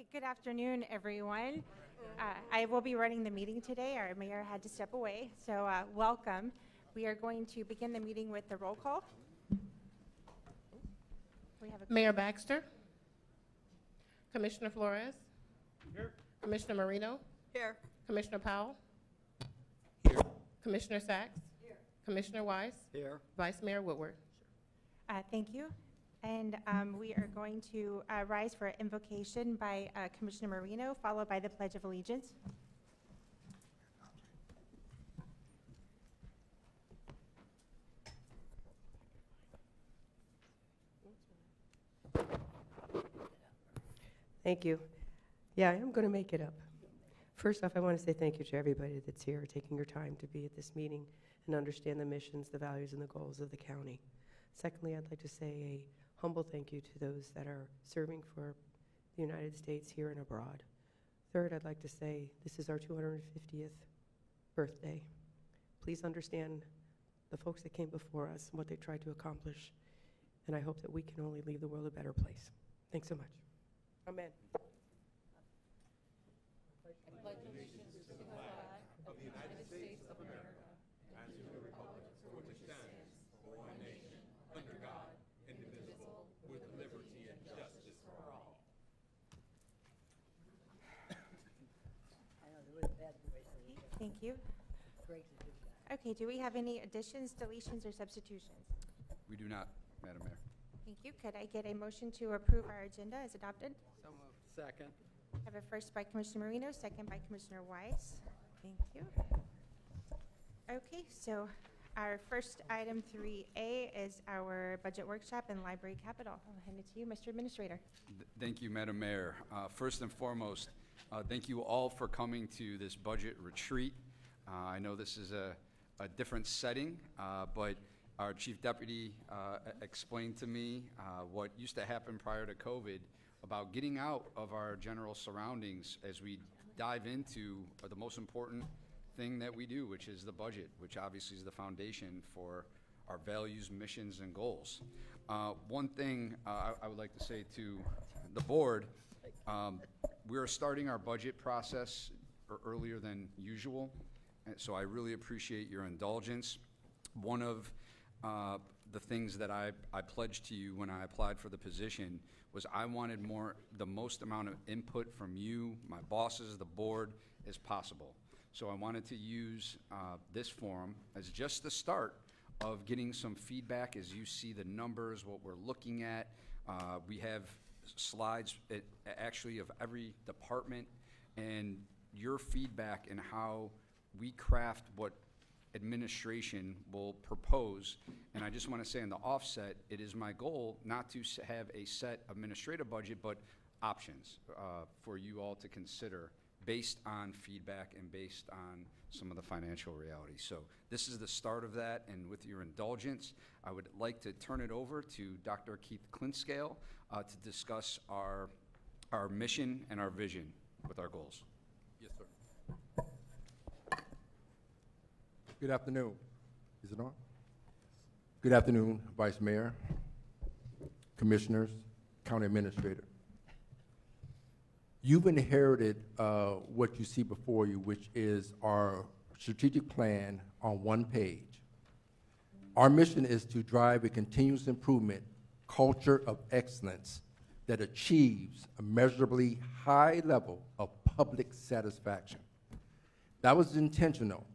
Okay, good afternoon, everyone. I will be running the meeting today. Our mayor had to step away, so welcome. We are going to begin the meeting with the roll call. Mayor Baxter. Commissioner Flores. Here. Commissioner Marino. Here. Commissioner Powell. Here. Commissioner Sachs. Here. Commissioner Weiss. Here. Vice Mayor Woodward. Thank you. And we are going to rise for invocation by Commissioner Marino, followed by the Pledge of Allegiance. Thank you. Yeah, I'm going to make it up. First off, I want to say thank you to everybody that's here, taking your time to be at this meeting and understand the missions, the values, and the goals of the county. Secondly, I'd like to say a humble thank you to those that are serving for the United States here and abroad. Third, I'd like to say this is our 250th birthday. Please understand the folks that came before us and what they tried to accomplish, and I hope that we can only leave the world a better place. Thanks so much. Amen. Thank you. Okay, do we have any additions, deletions, or substitutions? We do not, Madam Mayor. Thank you. Could I get a motion to approve our agenda as adopted? So moved. Second. I have a first by Commissioner Marino, second by Commissioner Weiss. Thank you. Okay, so our first item 3A is our budget workshop and library capital. I'll hand it to you, Mr. Administrator. Thank you, Madam Mayor. First and foremost, thank you all for coming to this budget retreat. I know this is a different setting, but our Chief Deputy explained to me what used to happen prior to COVID about getting out of our general surroundings as we dive into the most important thing that we do, which is the budget, which obviously is the foundation for our values, missions, and goals. One thing I would like to say to the board, we are starting our budget process earlier than usual, and so I really appreciate your indulgence. One of the things that I pledged to you when I applied for the position was I wanted the most amount of input from you, my bosses, the board, as possible. So I wanted to use this forum as just the start of getting some feedback as you see the numbers, what we're looking at. We have slides actually of every department, and your feedback and how we craft what administration will propose. And I just want to say on the offset, it is my goal not to have a set administrative budget, but options for you all to consider based on feedback and based on some of the financial realities. So this is the start of that, and with your indulgence, I would like to turn it over to Dr. Keith Clintscale to discuss our mission and our vision with our goals. Yes, sir. Good afternoon. Is it on? Good afternoon, Vice Mayor, Commissioners, County Administrator. You've inherited what you see before you, which is our strategic plan on one page. Our mission is to drive a continuous improvement culture of excellence that achieves a measurably high level of public satisfaction. That was intentional.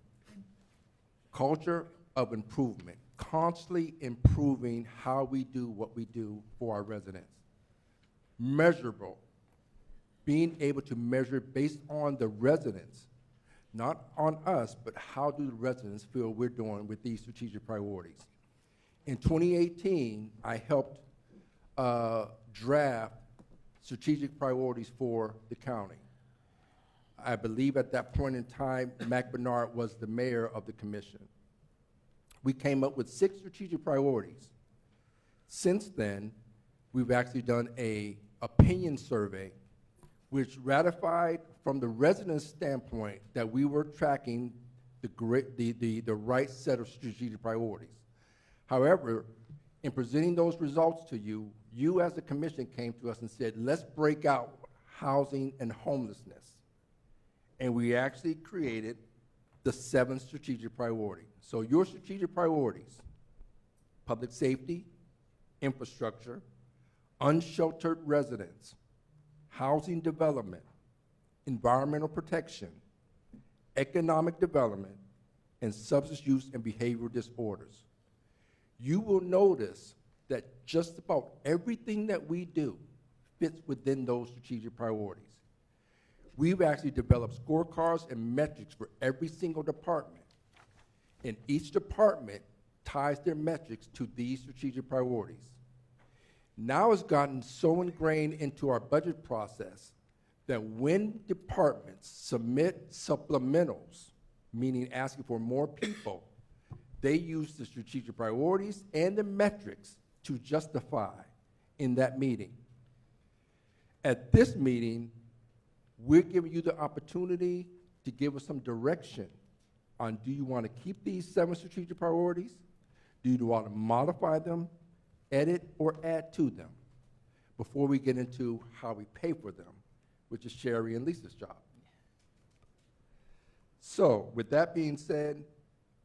Culture of improvement, constantly improving how we do what we do for our residents. Measurable, being able to measure based on the residents, not on us, but how do the residents feel we're doing with these strategic priorities. In 2018, I helped draft strategic priorities for the county. I believe at that point in time, Mac Bernard was the mayor of the commission. We came up with 6 strategic priorities. Since then, we've actually done an opinion survey which ratified from the residents' standpoint that we were tracking the right set of strategic priorities. However, in presenting those results to you, you as a commission came to us and said, let's break out housing, and homelessness. And we actually created the 7 strategic priorities. So your strategic priorities: public safety, infrastructure, unsheltered residents, housing development, environmental protection, economic development, and substance use and behavioral disorders. You will notice that just about everything that we do fits within those strategic priorities. We've actually developed scorecards and metrics for every single department, and each department ties their metrics to these strategic priorities. Now it's gotten so ingrained into our budget process that when departments submit supplementals, meaning asking for more people, they use the strategic priorities and the metrics to justify in that meeting. At this meeting, we're giving you the opportunity to give us some direction on, do you want to keep these 7 strategic priorities? Do you want to modify them, edit, or add to them before we get into how we pay for them, which is Sherry and Lisa's job? So with that being said,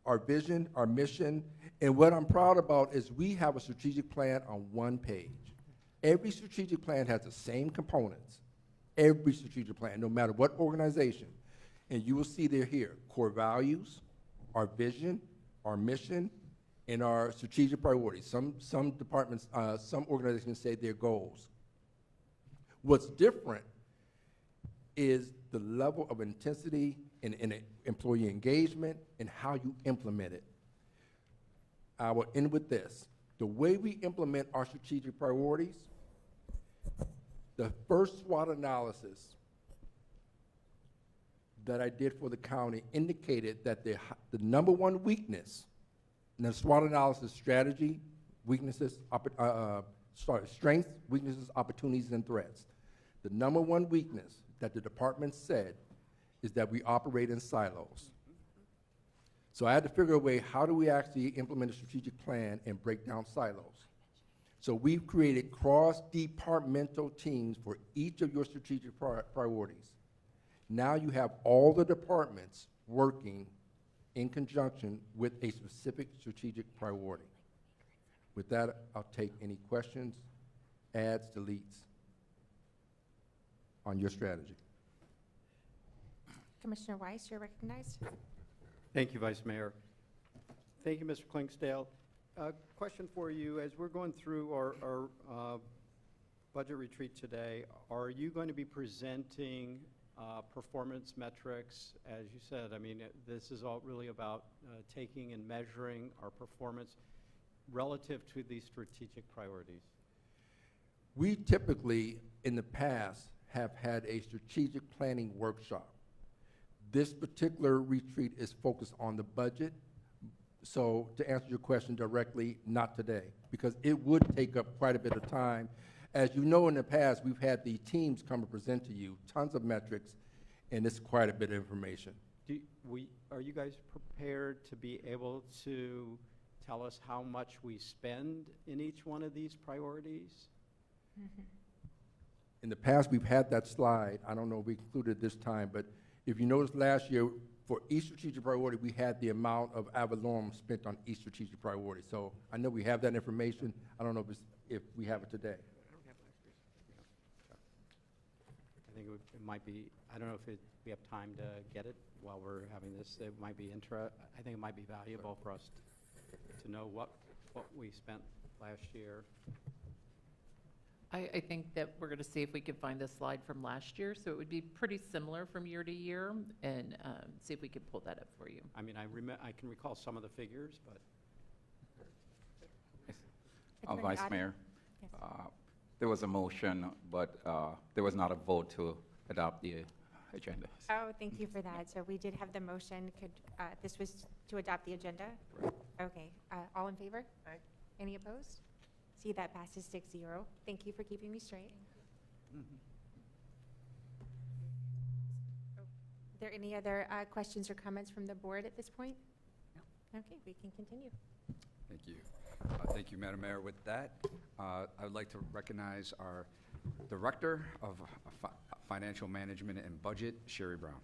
our vision, our mission, and what I'm proud about is we have a strategic plan on 1 page. Every strategic plan has the same components. Every strategic plan, no matter what organization. And you will see they're here: core values, our vision, our mission, and our strategic priorities. Some departments, some organizations say their goals. What's different is the level of intensity in employee engagement and how you implement it. I will end with this. The way we implement our strategic priorities, the first SWOT analysis that I did for the county indicated that the number 1 weakness, and the SWOT analysis: strategy, weaknesses, strengths, weaknesses, opportunities, and threats. The number 1 weakness that the department said is that we operate in silos. So I had to figure a way, how do we actually implement a strategic plan and break down silos? So we've created cross-departmental teams for each of your strategic priorities. Now you have all the departments working in conjunction with a specific strategic priority. With that, I'll take any questions, adds, deletes on your strategy. Commissioner Weiss, you're recognized. Thank you, Vice Mayor. Thank you, Mr. Klingsdale. Question for you: as we're going through our budget retreat today, are you going to be presenting performance metrics? As you said, I mean, this is all really about taking and measuring our performance relative to these strategic priorities. We typically, in the past, have had a strategic planning workshop. This particular retreat is focused on the budget. So to answer your question directly, not today, because it would take up quite a bit of time. As you know, in the past, we've had the teams come and present to you tons of metrics, and it's quite a bit of information. Are you guys prepared to be able to tell us how much we spend in each one of these priorities? In the past, we've had that slide. I don't know if we included it this time, but if you noticed last year, for each strategic priority, we had the amount of ad valorem spent on each strategic priority. So I know we have that information. I don't know if we have it today. I think it might be, I don't know if we have time to get it while we're having this. It might be I think it might be valuable for us to know what we spent last year. I think that we're going to see if we can find the slide from last year, so it would be pretty similar from year to year, and see if we can pull that up for you. I mean, I can recall some of the figures, but. Vice Mayor, Yes. there was a motion, but there was not a vote to adopt the agenda. Oh, thank you for that. So we did have the motion. This was to adopt the agenda? Okay. All in favor? Aye. Any opposed? See, that passes 6-0. Thank you for keeping me straight. Are there any other questions or comments from the board at this point? No. Okay, we can continue. Thank you. Thank you, Madam Mayor. With that, I would like to recognize our Director of Financial Management and Budget, Sherry Brown.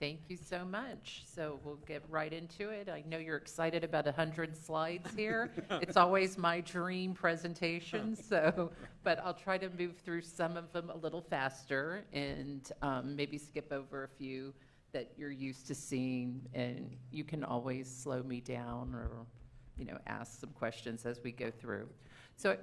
Thank you so much. So we'll get right into it. I know you're excited about 100 slides here. It's always my dream presentation, but I'll try to move through some of them a little faster and maybe skip over a few that you're used to seeing, and you can always slow me down or, ask some questions as we go through. So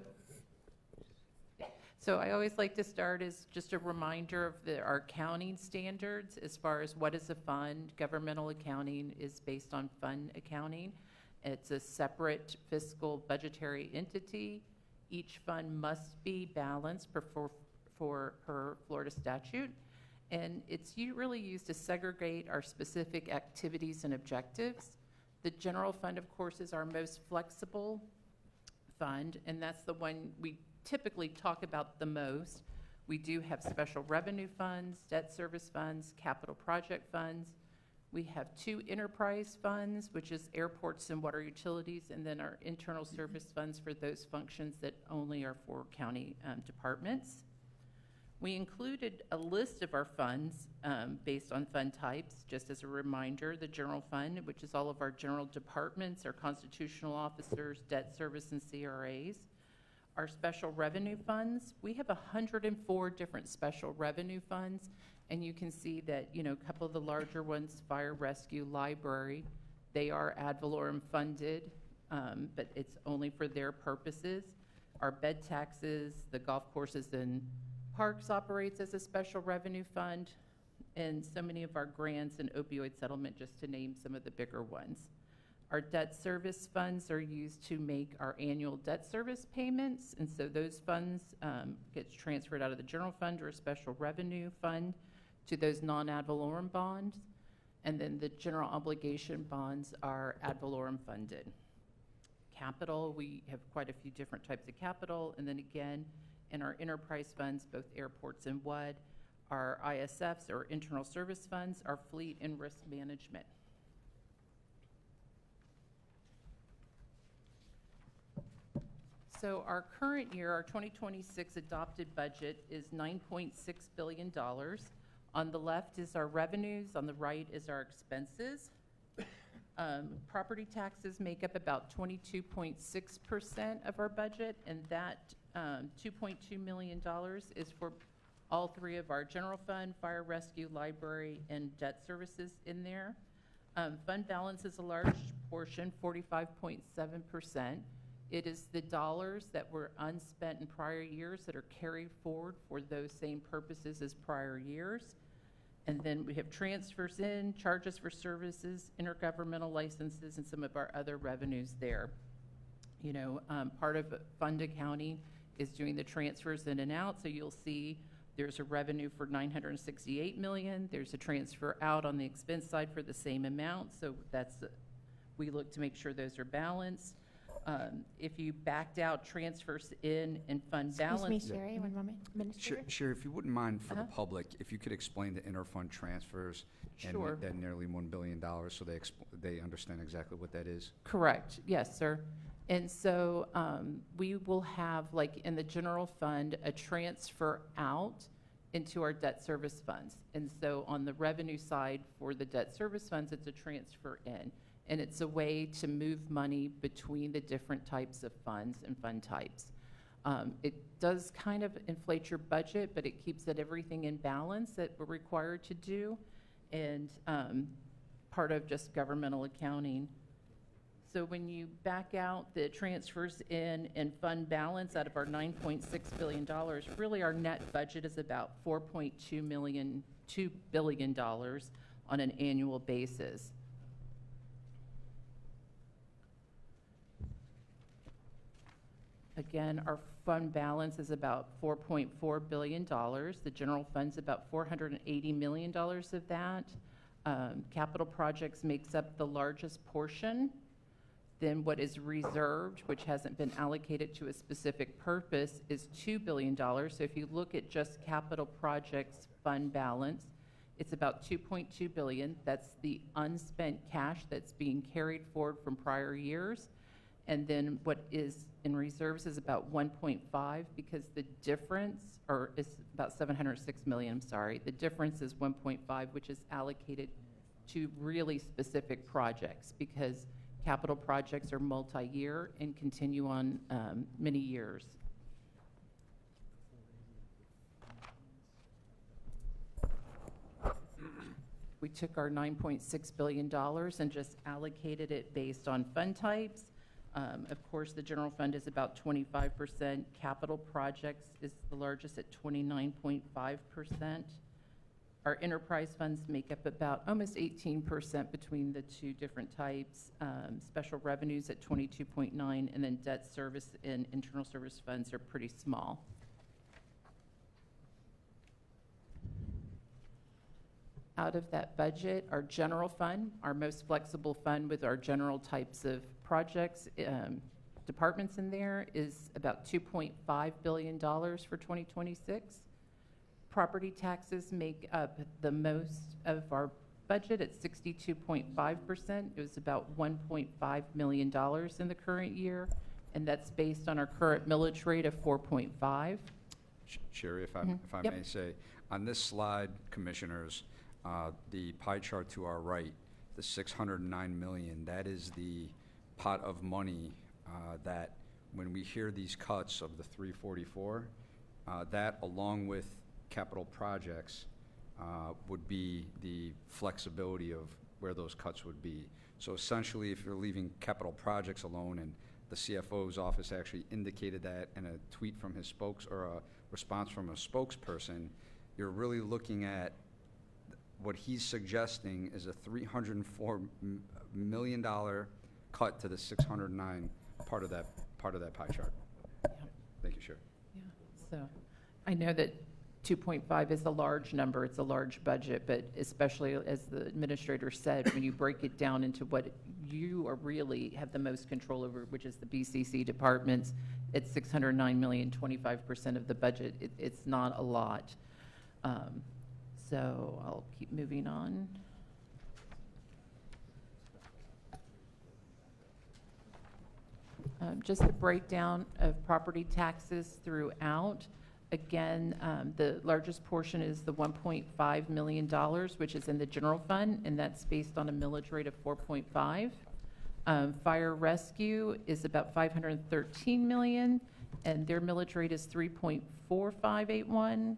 I always like to start as just a reminder of our accounting standards as far as what is a fund. Governmental accounting is based on fund accounting. It's a separate fiscal budgetary entity. Each fund must be balanced per Florida statute. And it's really used to segregate our specific activities and objectives. The general fund, of course, is our most flexible fund, and that's the one we typically talk about the most. We do have special revenue funds, debt service funds, capital project funds. We have 2 enterprise funds, which is airports and water utilities, and then our internal service funds for those functions that only are for county departments. We included a list of our funds based on fund types. Just as a reminder, the general fund, which is all of our general departments, our constitutional officers, debt service, and CRAs. Our special revenue funds, we have 104 different special revenue funds, and you can see that, a couple of the larger ones, fire, rescue, library, they are ad valorem funded, but it's only for their purposes. Our bed taxes, the golf courses and parks operates as a special revenue fund, and so many of our grants and opioid settlement, just to name some of the bigger ones. Our debt service funds are used to make our annual debt service payments, and so those funds gets transferred out of the general fund or a special revenue fund to those non-ad valorem bonds, and then the general obligation bonds are ad valorem funded. Capital, we have quite a few different types of capital, and then again, in our enterprise funds, both airports and WUD, our ISFs or internal service funds, our fleet and risk management. So our current year, our 2026 adopted budget is $9.6 billion. On the left is our revenues, on the right is our expenses. Property taxes make up about 22.6% of our budget, and that $2.2 million is for all 3 of our general fund, fire, rescue, library, and debt services in there. Fund balance is a large portion, 45.7%. It is the dollars that were unspent in prior years that are carried forward for those same purposes as prior years. And then we have transfers in, charges for services, intergovernmental licenses, and some of our other revenues there. Part of fund accounting is doing the transfers in and out, so you'll see there's a revenue for $968 million. There's a transfer out on the expense side for the same amount, so we look to make sure those are balanced. If you backed out transfers in and fund balance. Excuse me, Sherry, one moment. Minister? Sure, if you wouldn't mind for the public, if you could explain the interfund transfers Sure. and that nearly $1 billion so they understand exactly what that is. Correct, yes, sir. And so we will have, like in the general fund, a transfer out into our debt service funds. And so on the revenue side for the debt service funds, it's a transfer in. And it's a way to move money between the different types of funds and fund types. It does kind of inflate your budget, but it keeps everything in balance that we're required to do, and part of just governmental accounting. So when you back out the transfers in and fund balance out of our $9.6 billion, really our net budget is about $2 billion on an annual basis. Again, our fund balance is about $4.4 billion. The general fund's about $480 million of that. Capital projects makes up the largest portion. Then what is reserved, which hasn't been allocated to a specific purpose, is $2 billion. So if you look at just capital projects fund balance, it's about $2.2 billion. That's the unspent cash that's being carried forward from prior years. And then what is in reserves is about 1.5, because the difference, or is about 706 million, I'm sorry. The difference is 1.5, which is allocated to really specific projects, because capital projects are multi-year and continue on many years. We took our $9.6 billion and just allocated it based on fund types. Of course, the general fund is about 25%. Capital projects is the largest at 29.5%. Our enterprise funds make up about almost 18% between the two different types. Special revenues at 22.9, and then debt service and internal service funds are pretty small. Out of that budget, our general fund, our most flexible fund with our general types of projects, departments in there, is about $2.5 billion for 2026. Property taxes make up the most of our budget at 62.5%. It was about $1.5 million in the current year, and that's based on our current millage rate of 4.5. Sherry, if I Yep. may say, on this slide, Commissioners, the pie chart to our right, the 609 million, that is the pot of money that when we hear these cuts of the 344, that along with capital projects would be the flexibility of where those cuts would be. So essentially, if you're leaving capital projects alone, and the CFO's office actually indicated that in a tweet from his or a response from a spokesperson, you're really looking at what he's suggesting is a $304 million cut to the 609 part of that pie chart. Thank you, Sherry. Yeah, so I know that 2.5 is a large number, it's a large budget, but especially as the administrator said, when you break it down into what you are really have the most control over, which is the BCC departments, it's 609 million, 25% of the budget. It's not a lot. So I'll keep moving on. Just a breakdown of property taxes throughout. Again, the largest portion is the $1.5 million, which is in the general fund, and that's based on a millage rate of 4.5. Fire rescue is about $513 million, and their millage rate is 3.4581.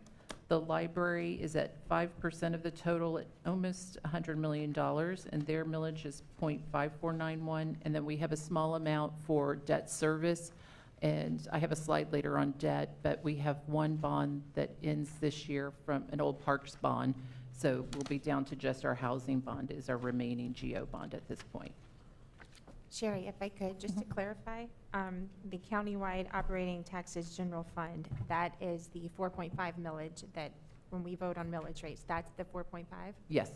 The library is at 5% of the total at almost $100 million, and their millage is 0.5491. And then we have a small amount for debt service, and I have a slide later on debt, but we have one bond that ends this year from an old Parks bond, so we'll be down to just our housing bond is our remaining GO bond at this point. Sherry, if I could, just to clarify, the countywide operating taxes general fund, that is the 4.5 millage that, when we vote on millage rates, that's the 4.5? Yes,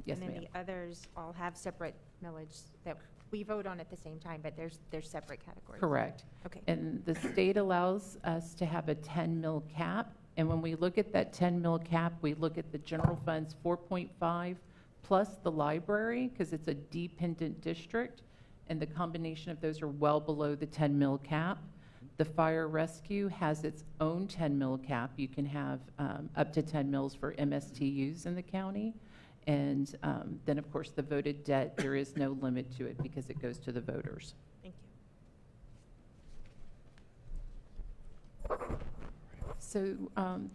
yes, And then ma'am. the others all have separate millage that we vote on at the same time, but they're separate categories. Correct. Okay. And the state allows us to have a 10 mil cap. And when we look at that 10 mil cap, we look at the general funds 4.5 plus the library, because it's a dependent district. And the combination of those are well below the 10 mil cap. The fire rescue has its own 10 mil cap. You can have up to 10 mils for MSTUs in the county. And then, of course, the voted debt, there is no limit to it because it goes to the voters. Thank you. So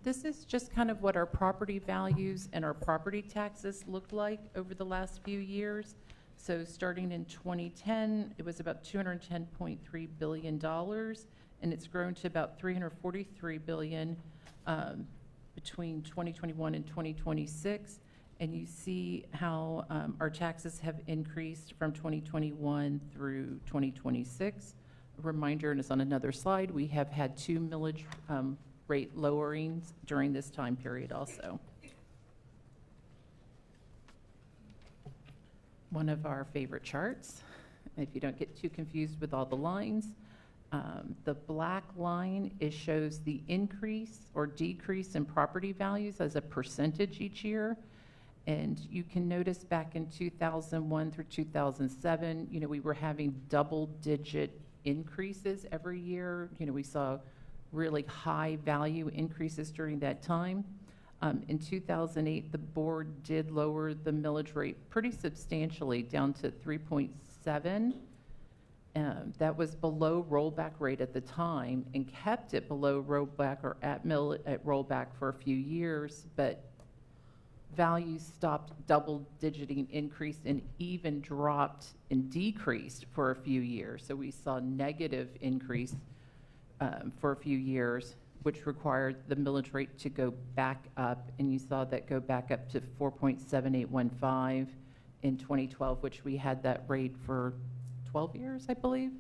this is just kind of what our property values and our property taxes looked like over the last few years. So starting in 2010, it was about $210.3 billion, and it's grown to about $343 billion between 2021 and 2026. And you see how our taxes have increased from 2021 through 2026. A reminder, and it's on another slide, we have had 2 millage rate lowerings during this time period also. One of our favorite charts, if you don't get too confused with all the lines. The black line shows the increase or decrease in property values as a percentage each year. And you can notice back in 2001 through 2007, we were having double-digit increases every year. You know, we saw really high value increases during that time. In 2008, the board did lower the millage rate pretty substantially down to 3.7. That was below rollback rate at the time and kept it below rollback or at rollback for a few years, but values stopped double-digiting increase and even dropped and decreased for a few years. So we saw negative increase for a few years, which required the millage rate to go back up, and you saw that go back up to 4.7815 in 2012, which we had that rate for 12 years, I believe.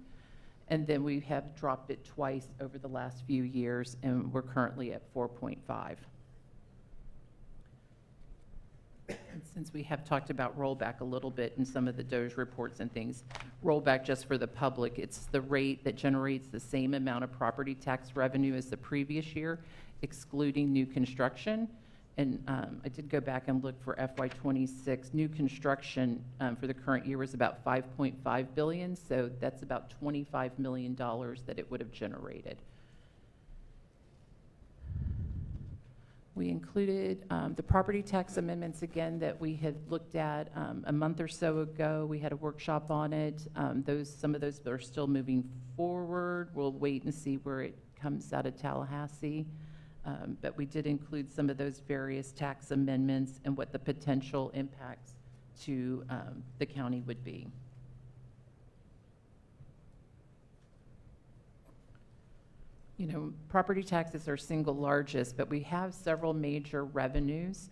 And then we have dropped it twice over the last few years, and we're currently at 4.5. And since we have talked about rollback a little bit in some of the DOJ reports and things, rollback, just for the public, it's the rate that generates the same amount of property tax revenue as the previous year, excluding new construction. And I did go back and look for FY26. New construction for the current year was about $5.5 billion, so that's about $25 million that it would have generated. We included the property tax amendments again that we had looked at a month or so ago. We had a workshop on it. Some of those are still moving forward. We'll wait and see where it comes out of Tallahassee. But we did include some of those various tax amendments and what the potential impacts to the county would be. You know, property taxes are single largest, but we have several major revenues.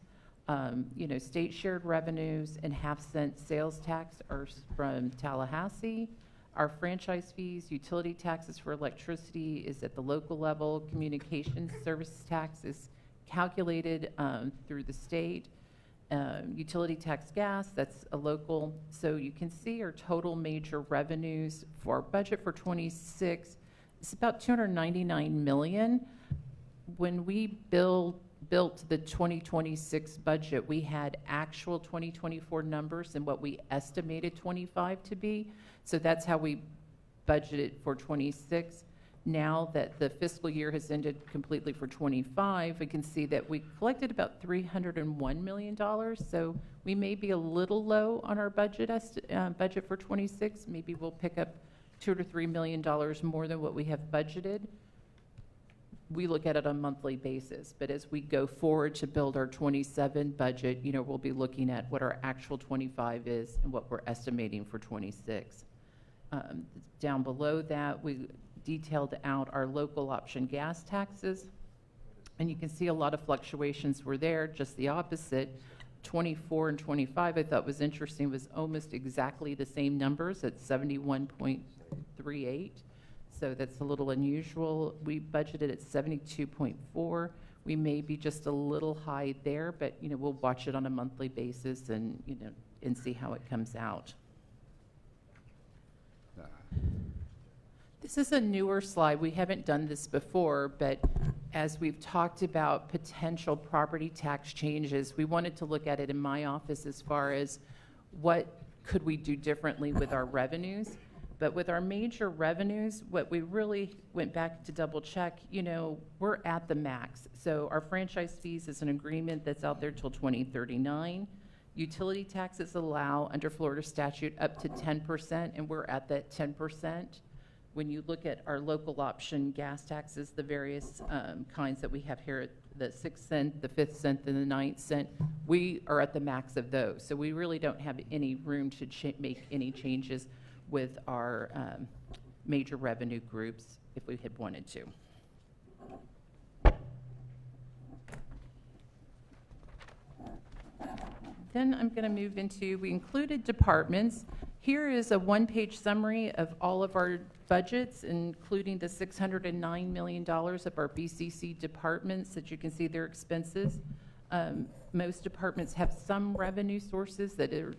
You know, state shared revenues and half-cent sales tax are from Tallahassee. Our franchise fees, utility taxes for electricity is at the local level. Communications services tax is calculated through the state. Utility tax gas, that's a local. So you can see our total major revenues for our budget for 26. It's about $299 million. When we built the 2026 budget, we had actual 2024 numbers and what we estimated 25 to be. So that's how we budgeted for 26. Now that the fiscal year has ended completely for 25, we can see that we collected about $301 million. So we may be a little low on our budget for 26. Maybe we'll pick up $2 to $3 million more than what we have budgeted. We look at it on a monthly basis, but as we go forward to build our 27 budget, you know, we'll be looking at what our actual 25 is and what we're estimating for 26. Down below that, we detailed out our local option gas taxes, and you can see a lot of fluctuations were there, just the opposite. 24 and 25, I thought was interesting, was almost exactly the same numbers at 71.38. So that's a little unusual. We budgeted at 72.4. We may be just a little high there, but you know, we'll watch it on a monthly basis and you know, and see how it comes out. This is a newer slide. We haven't done this before, but as we've talked about potential property tax changes, we wanted to look at it in my office as far as what could we do differently with our revenues. But with our major revenues, what we really went back to double check, you know, we're at the max. So our franchise fees is an agreement that's out there till 2039. Utility taxes allow under Florida statute up to 10%, and we're at that 10%. When you look at our local option gas taxes, the various kinds that we have here, the 6 cent, the 5th cent, and the 9th cent, we are at the max of those. So we really don't have any room to make any changes with our major revenue groups if we had wanted to. Then I'm going to move into, we included departments. Here is a one-page summary of all of our budgets, including the $609 million of our BCC departments that you can see their expenses. Most departments have some revenue sources that are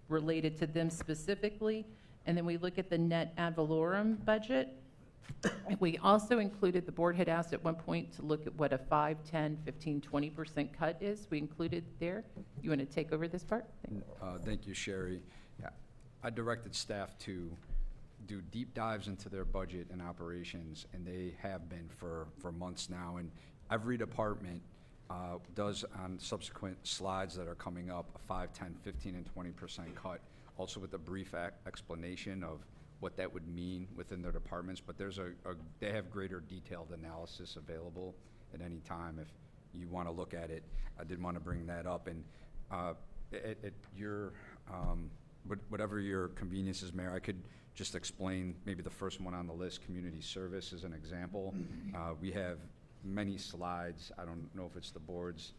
related to them specifically. And then we look at the net ad valorem budget. We also included, the board had asked at one point to look at what a 5, 10, 15, 20% cut is. We included there. You want to take over this part? Thank you, Sherry. Yeah, I directed staff to do deep dives into their budget and operations, and they have been for months now. And every department does, on subsequent slides that are coming up, a 5, 10, 15, and 20% cut, also with a brief explanation of what that would mean within their departments. But there's they have greater detailed analysis available at any time if you want to look at it. I did want to bring that up. And at your, whatever your convenience is, Mayor, I could just explain maybe the first one on the list, community service, as an example. We have many slides. I don't know if it's the board's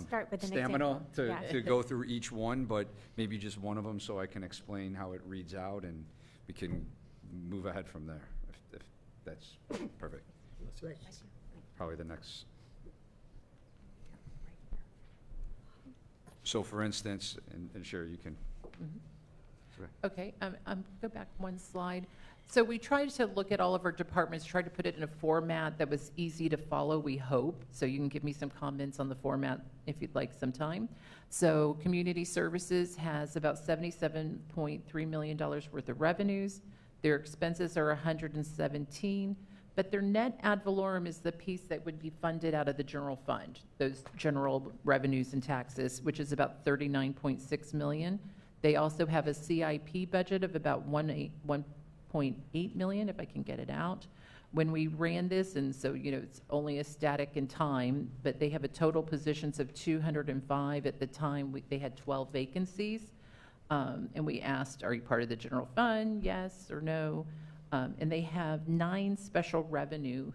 Start with an stamina example. Yeah. to go through each one, but maybe just one of them so I can explain how it reads out, and we can move ahead from there, if that's perfect. Probably the next. So for instance, and Sherry, you can. Okay, go back one slide. So we tried to look at all of our departments, tried to put it in a format that was easy to follow, we hope. So you can give me some comments on the format if you'd like some time. So Community Services has about $77.3 million worth of revenues. Their expenses are 117, but their net ad valorem is the piece that would be funded out of the general fund, those general revenues and taxes, which is about 39.6 million. They also have a CIP budget of about 1.8 million, if I can get it out. When we ran this, and so, it's only a static in time, but they have a total positions of 205. At the time, they had 12 vacancies. And we asked, are you part of the general fund? Yes or no? And they have 9 special revenue,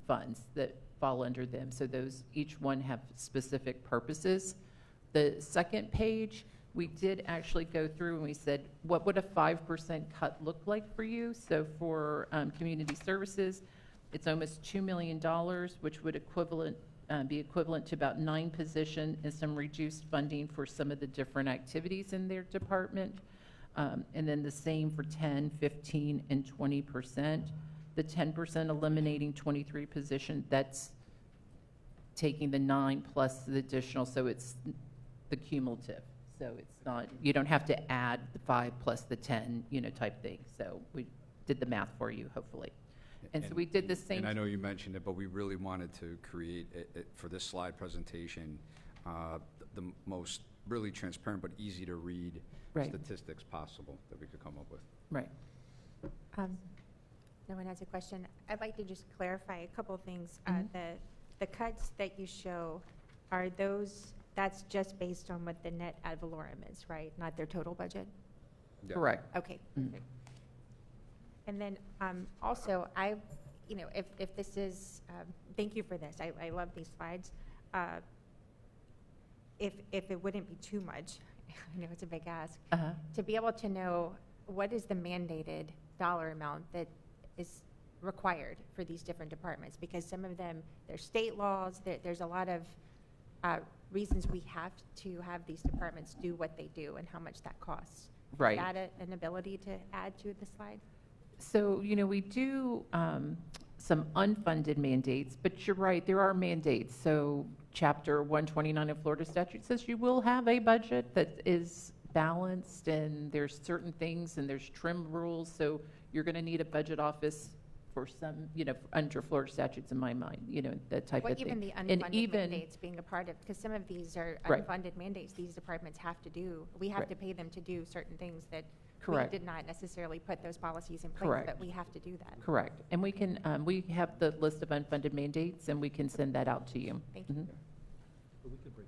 funds that fall under them. So those, each one have specific purposes. The second page, we did actually go through and we said, what would a 5% cut look like for you? So for community services, it's almost $2 million, which would be equivalent to about 9 positions and some reduced funding for some of the different activities in their department. And then the same for 10, 15, and 20%. The 10% eliminating 23 positions, that's taking the 9 plus the additional, so it's the cumulative. So it's not, you don't have to add the 5 plus the 10, type thing. So we did the math for you, hopefully. And so we did the same. And I know you mentioned it, but we really wanted to create, for this slide presentation, the most really transparent but easy to read statistics possible that we could come up with. Right. No one has a question. I'd like to just clarify a couple of things. The cuts that you show, are those, that's just based on what the net ad valorem is, right? Not their total budget? Yeah. Correct. Okay. Perfect. And then also, if this is, thank you for this. I love these slides. If it wouldn't be too much, I know it's a big ask, to be able to know what is the mandated dollar amount that is required for these different departments, because some of them, there's state laws, there's a lot of reasons we have to have these departments do what they do and how much that costs. Right. Is that an ability to add to the slide? So, we do some unfunded mandates, but you're right, there are mandates. So Chapter 129 of Florida statute says you will have a budget that is balanced, and there's certain things, and there's trim rules. So you're going to need a budget office for some, under Florida statutes in my mind, that type of thing. Even the unfunded mandates being a part of, because some of these are unfunded mandates these departments have to do. We have to pay them to do certain things that we did not necessarily put those policies in place, but we have to do that. Correct. And we can, we have the list of unfunded mandates, and we can send that out to you. Thank you. But we could break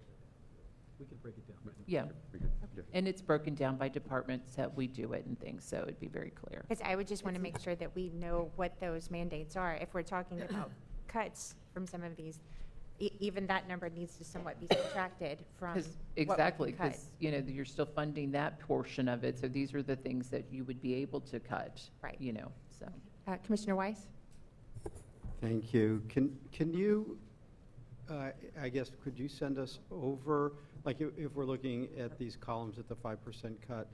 it down. Yeah. We could- yeah. And it's broken down by departments that we do it and things, so it'd be very clear. Because I would just want to make sure that we know what those mandates are. If we're talking about cuts from some of these, even that number needs to somewhat be subtracted from what we Exactly, can cut. because, you're still funding that portion of it, so these are the things that you would be able to cut. Right. So. Commissioner Weiss? Thank you. Can you, I guess, could you send us over, like if we're looking at these columns at the 5% cut,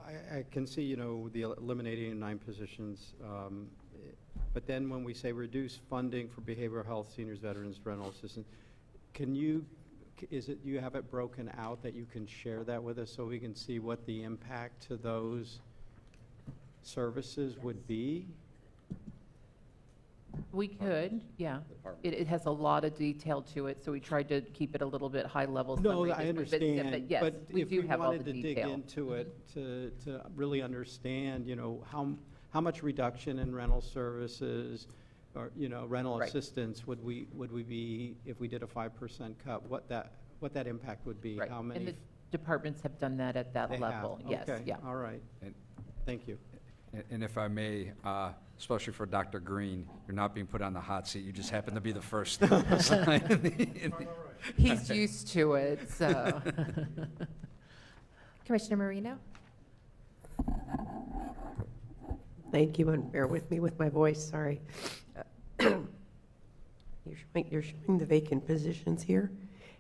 I can see, the eliminating 9 positions, but then when we say reduce funding for behavioral health, seniors, veterans, rental assistance, can you have it broken out that you can share that with us so we can see what the impact to those services would be? We could, yeah. It has a lot of detail to it, so we tried to keep it a little bit high level. No, summary, I just with bits of it, understand, But yes, but we if do we have all the wanted to dig detail. into it, to really understand, how much reduction in rental services or, rental Right. assistance would we be, if we did a 5% cut, what that impact would be? Right. How And many? the departments have done that at that They have? level. Yes, Okay, yeah. all right. And- Thank you. And if I may, especially for Dr. Green, you're not being put on the hot seat. You just happen to be the first. sign in the- He's used to it, so. Commissioner Marino? Thank you, and bear with me with my voice, sorry. You're showing the vacant positions here,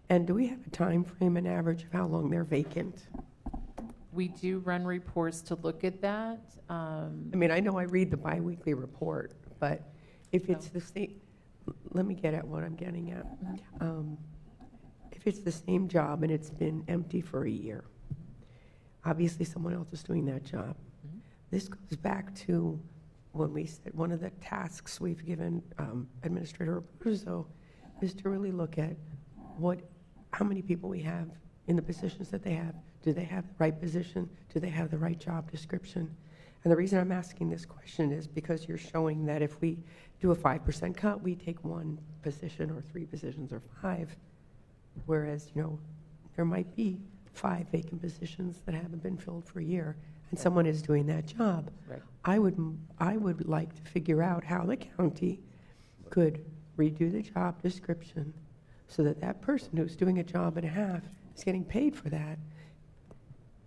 and do we have a time frame, an average of how long they're vacant? We do run reports to look at that. I mean, I know I read the biweekly report, but if it's the same, let me get at what I'm getting at. If it's the same job and it's been empty for a year, obviously someone else is doing that job. This goes back to when we said one of the tasks we've given Administrator Abruzzo is to really look at how many people we have in the positions that they have. Do they have the right position? Do they have the right job description? And the reason I'm asking this question is because you're showing that if we do a 5% cut, we take one position or 3 positions or 5, whereas, there might be 5 vacant positions that haven't been filled for a year, and someone is doing that job. Right. I would like to figure out how the county could redo the job description so that that person who's doing a job and a half is getting paid for that.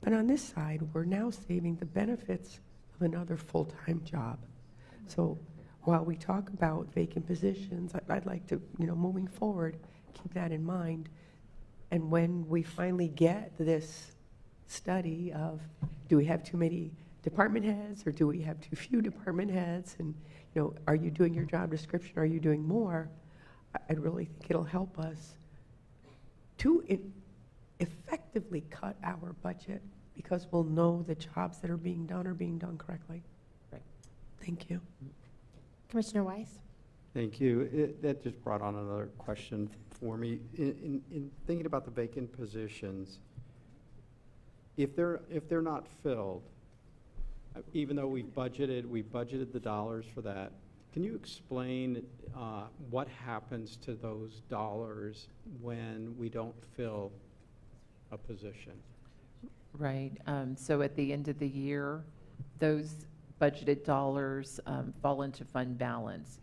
But on this side, we're now saving the benefits of another full-time job. So while we talk about vacant positions, I'd like to, moving forward, keep that in mind. And when we finally get this study of, do we have too many department heads or do we have too few department heads? And, are you doing your job description? Are you doing more? I really think it'll help us to effectively cut our budget because we'll know the jobs that are being done correctly. Right. Thank you. Commissioner Weiss? Thank you. That just brought on another question for me. In thinking about the vacant positions, if they're not filled, even though we budgeted the dollars for that, can you explain what happens to those dollars when we don't fill a position? Right. So at the end of the year, those budgeted dollars fall into fund balance.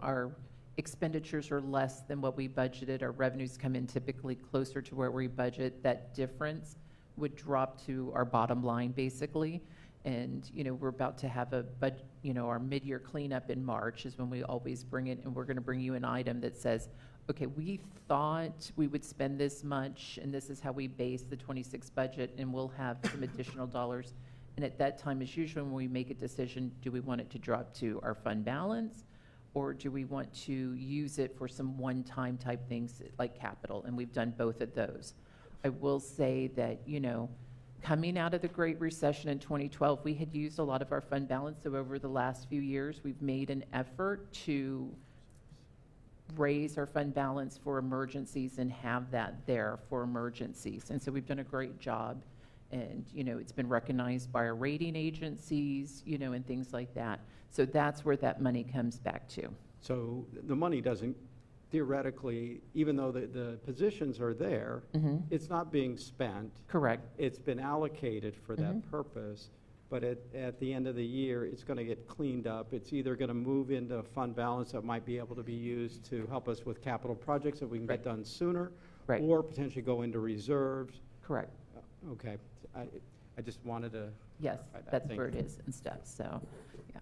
Our expenditures are less than what we budgeted. Our revenues come in typically closer to where we budget. That difference would drop to our bottom line, basically. And, we're about to have our mid-year cleanup in March is when we always bring it, and we're going to bring you an item that says, okay, we thought we would spend this much, and this is how we base the 26 budget, and we'll have some additional dollars. And at that time is usually when we make a decision, do we want it to drop to our fund balance, or do we want to use it for some one-time type things like capital? And we've done both of those. I will say that, coming out of the Great Recession in 2012, we had used a lot of our fund balance. So over the last few years, we've made an effort to raise our fund balance for emergencies and have that there for emergencies. And so we've done a great job. And, it's been recognized by our rating agencies, and things like that. So that's where that money comes back to. So the money doesn't, theoretically, even though the positions are there, it's not being spent. Correct. It's been allocated for that purpose, but at the end of the year, it's going to get cleaned up. It's either going to move into fund balance that might be able to be used to help us with capital projects that we can get done sooner, Right. or potentially go into reserves. Correct. Okay, I just wanted to Yes, clarify that. that's Thank where you. it is and stuff, so, yeah.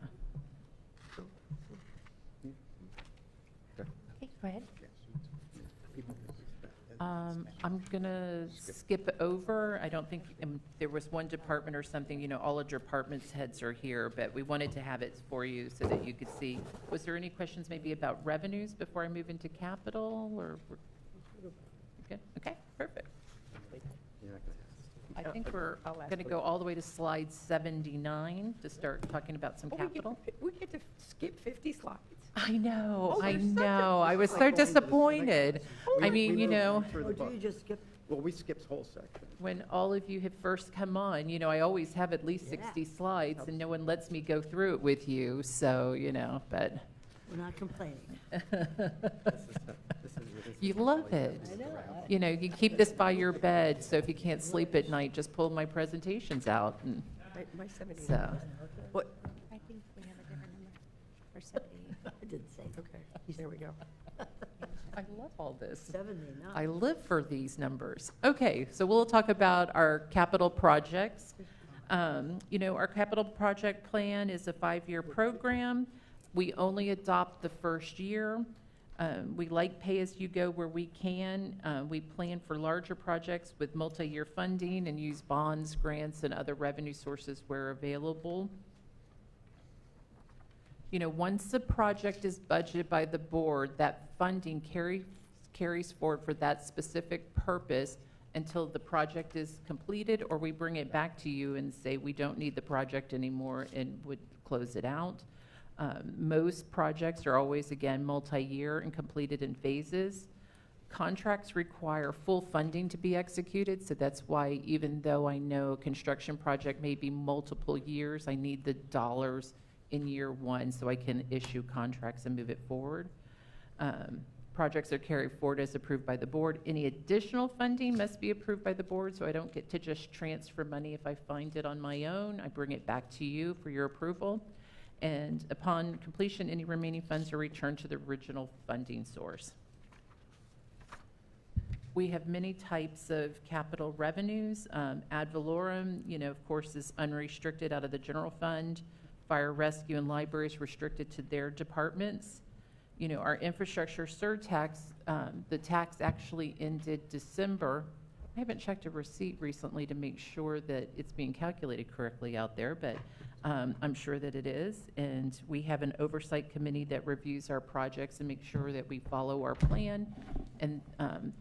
Okay, go ahead. I'm going to skip over. I don't think, there was one department or something, all of your departments heads are here, but we wanted to have it for you so that you could see. Was there any questions maybe about revenues before I move into capital, or we're I think we're I'll ask going to for go that. all the way to slide 79 to start talking about some Oh, capital. We get to skip 50 slides. I know, Oh, I there's such a- know. I was Like so going to the disappointed. We- I mean, we you moved know, right through the bu- skip? Well, we skipped whole section. when all of you had first come on, I always have at least 60 slides, and no one lets me go through it with you, so, but We're not complaining. you love it. I know. You keep this by your bed, so if you can't sleep at night, just pull my presentations out. And My 79. so, What? I think we have a different number for 70. I didn't say Okay, there we go. I love all this. 79. I live for these numbers. Okay, so we'll talk about our capital projects. Our capital project plan is a 5-year program. We only adopt the first year. We like pay-as-you-go where we can. We plan for larger projects with multi-year funding and use bonds, grants, and other revenue sources where available. Once the project is budgeted by the board, that funding carries forward for that specific purpose until the project is completed, or we bring it back to you and say we don't need the project anymore and would close it out. Most projects are always, again, multi-year and completed in phases. Contracts require full funding to be executed, so that's why even though I know a construction project may be multiple years, I need the dollars in year one so I can issue contracts and move it forward. Projects are carried forward as approved by the board. Any additional funding must be approved by the board, so I don't get to just transfer money if I find it on my own. I bring it back to you for your approval. And upon completion, any remaining funds are returned to the original funding source. We have many types of capital revenues. Ad valorem, of course, is unrestricted out of the general fund. Fire rescue and libraries restricted to their departments. Our infrastructure surtax, the tax actually ended December. I haven't checked a receipt recently to make sure that it's being calculated correctly out there, but I'm sure that it is. And we have an oversight committee that reviews our projects and makes sure that we follow our plan. And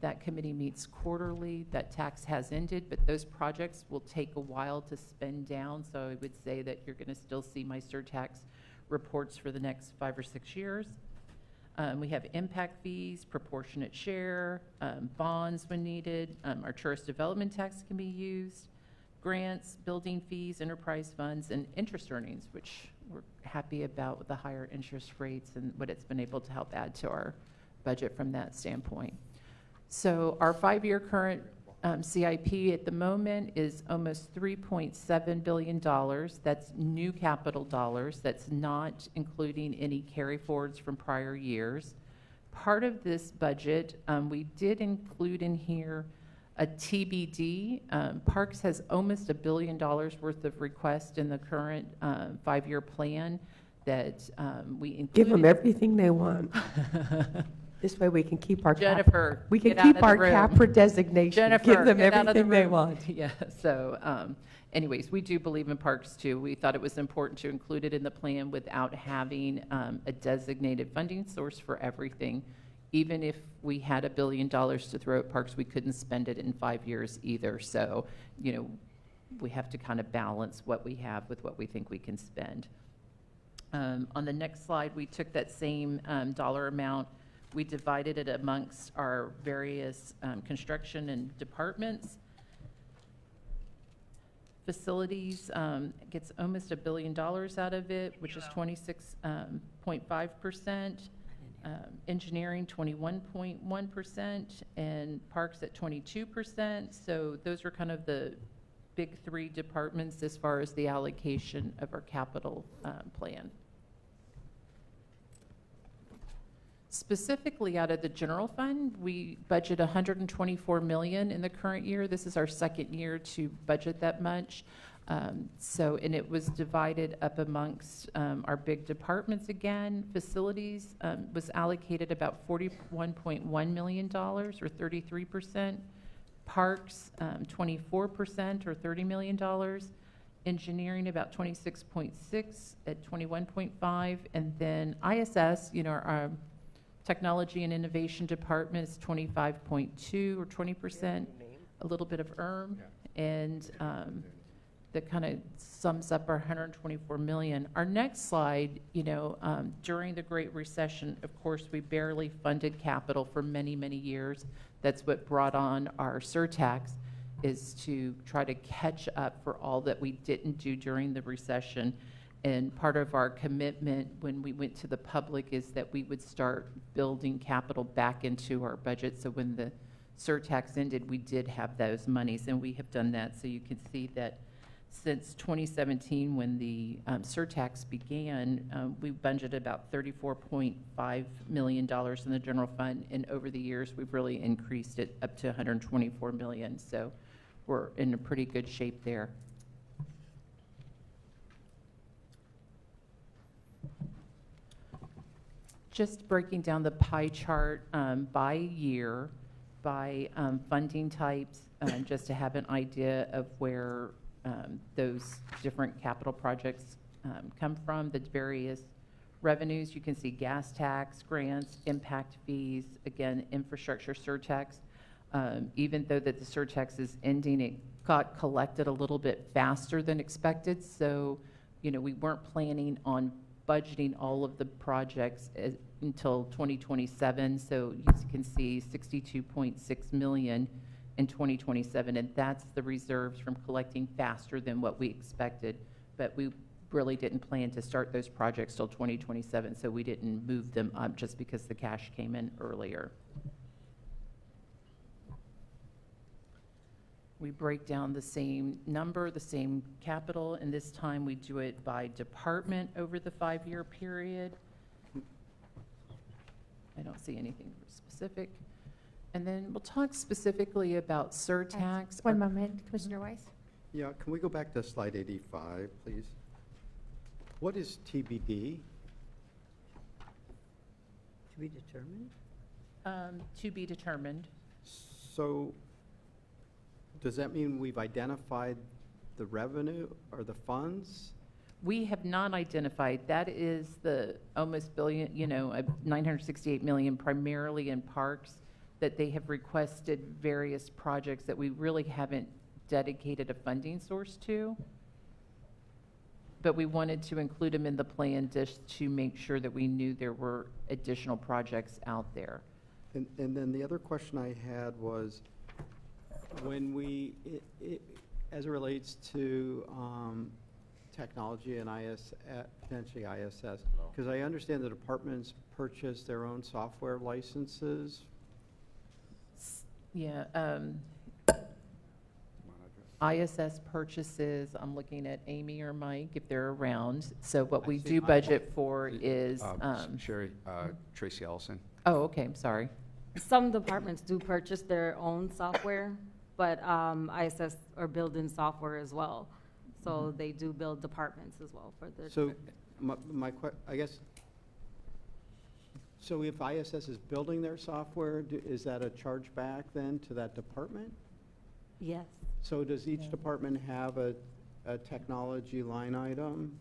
that committee meets quarterly. That tax has ended, but those projects will take a while to spend down. So I would say that you're going to still see my surtax reports for the next 5 or 6 years. We have impact fees, proportionate share, bonds when needed. Our tourist development tax can be used, grants, building fees, enterprise funds, and interest earnings, which we're happy about with the higher interest rates and what it's been able to help add to our budget from that standpoint. So our 5-year current CIP at the moment is almost $3.7 billion. That's new capital dollars. That's not including any carry forwards from prior years. Part of this budget, we did include in here a TBD. Parks has almost $1 billion worth of requests in the current 5-year plan that we included. Give them everything they want. This way we can keep our Jennifer, we can get out keep of the our room. CAPRA designation. Jennifer, Give them get out of the everything they room. want. Yeah, so anyways, we do believe in parks too. We thought it was important to include it in the plan without having a designated funding source for everything. Even if we had $1 billion to throw at parks, we couldn't spend it in 5 years either. So, we have to kind of balance what we have with what we think we can spend. On the next slide, we took that same dollar amount. We divided it amongst our various construction and departments. Facilities gets almost $1 billion out of it, which is 26.5%. Engineering, 21.1%, and parks at 22%. So those are kind of the big 3 departments as far as the allocation of our capital plan. Specifically out of the general fund, we budget $124 million in the current year. This is our 2nd year to budget that much. And it was divided up amongst our big departments again. Facilities was allocated about $41.1 million, or 33%. Parks, 24%, or $30 million. Engineering, about 26.6 at 21.5. And then ISS, our Technology and Innovation Department is 25.2 or 20%, a little bit of And that kind of sums up our 124 million. Our next slide, during the Great Recession, of course, we barely funded capital for many, many years. That's what brought on our surtax, is to try to catch up for all that we didn't do during the recession. And part of our commitment when we went to the public is that we would start building capital back into our budget. So when the surtax ended, we did have those monies, and we have done that. So you can see that since 2017, when the surtax began, we budgeted about $34.5 million in the general fund, and over the years, we've really increased it up to $124 million. So we're in a pretty good shape there. Just breaking down the pie chart by year, by funding types, just to have an idea of where those different capital projects come from, the various revenues. You can see gas tax, grants, impact fees, again, infrastructure surtax. Even though that the surtax is ending, it got collected a little bit faster than expected. So, we weren't planning on budgeting all of the projects until 2027. So you can see 62.6 million in 2027, and that's the reserves from collecting faster than what we expected. But we really didn't plan to start those projects till 2027, so we didn't move them up just because the cash came in earlier. We break down the same number, the same capital, and this time we do it by department over the 5-year period. I don't see anything specific. And then we'll talk specifically about surtax. One moment, Commissioner Weiss. Yeah, can we go back to slide 85, please? What is TBD? To be determined? To be determined. So does that mean we've identified the revenue or the funds? We have not identified. That is the almost billion, 968 million primarily in parks that they have requested various projects that we really haven't dedicated a funding source to. But we wanted to include them in the plan just to make sure that we knew there were additional projects out there. And then the other question I had was, when we, as it relates to technology and potentially ISS, because I understand the departments purchase their own software licenses. Yeah. ISS purchases, I'm looking at Amy or Mike if they're around. So what we do budget for is. Sherry, Tracy Ellison. Oh, okay, I'm sorry. Some departments do purchase their own software, but ISS are building software as well. So they do build departments as well for their. So I guess, so if ISS is building their software, is that a chargeback then to that department? Yes. So does each department have a technology line item?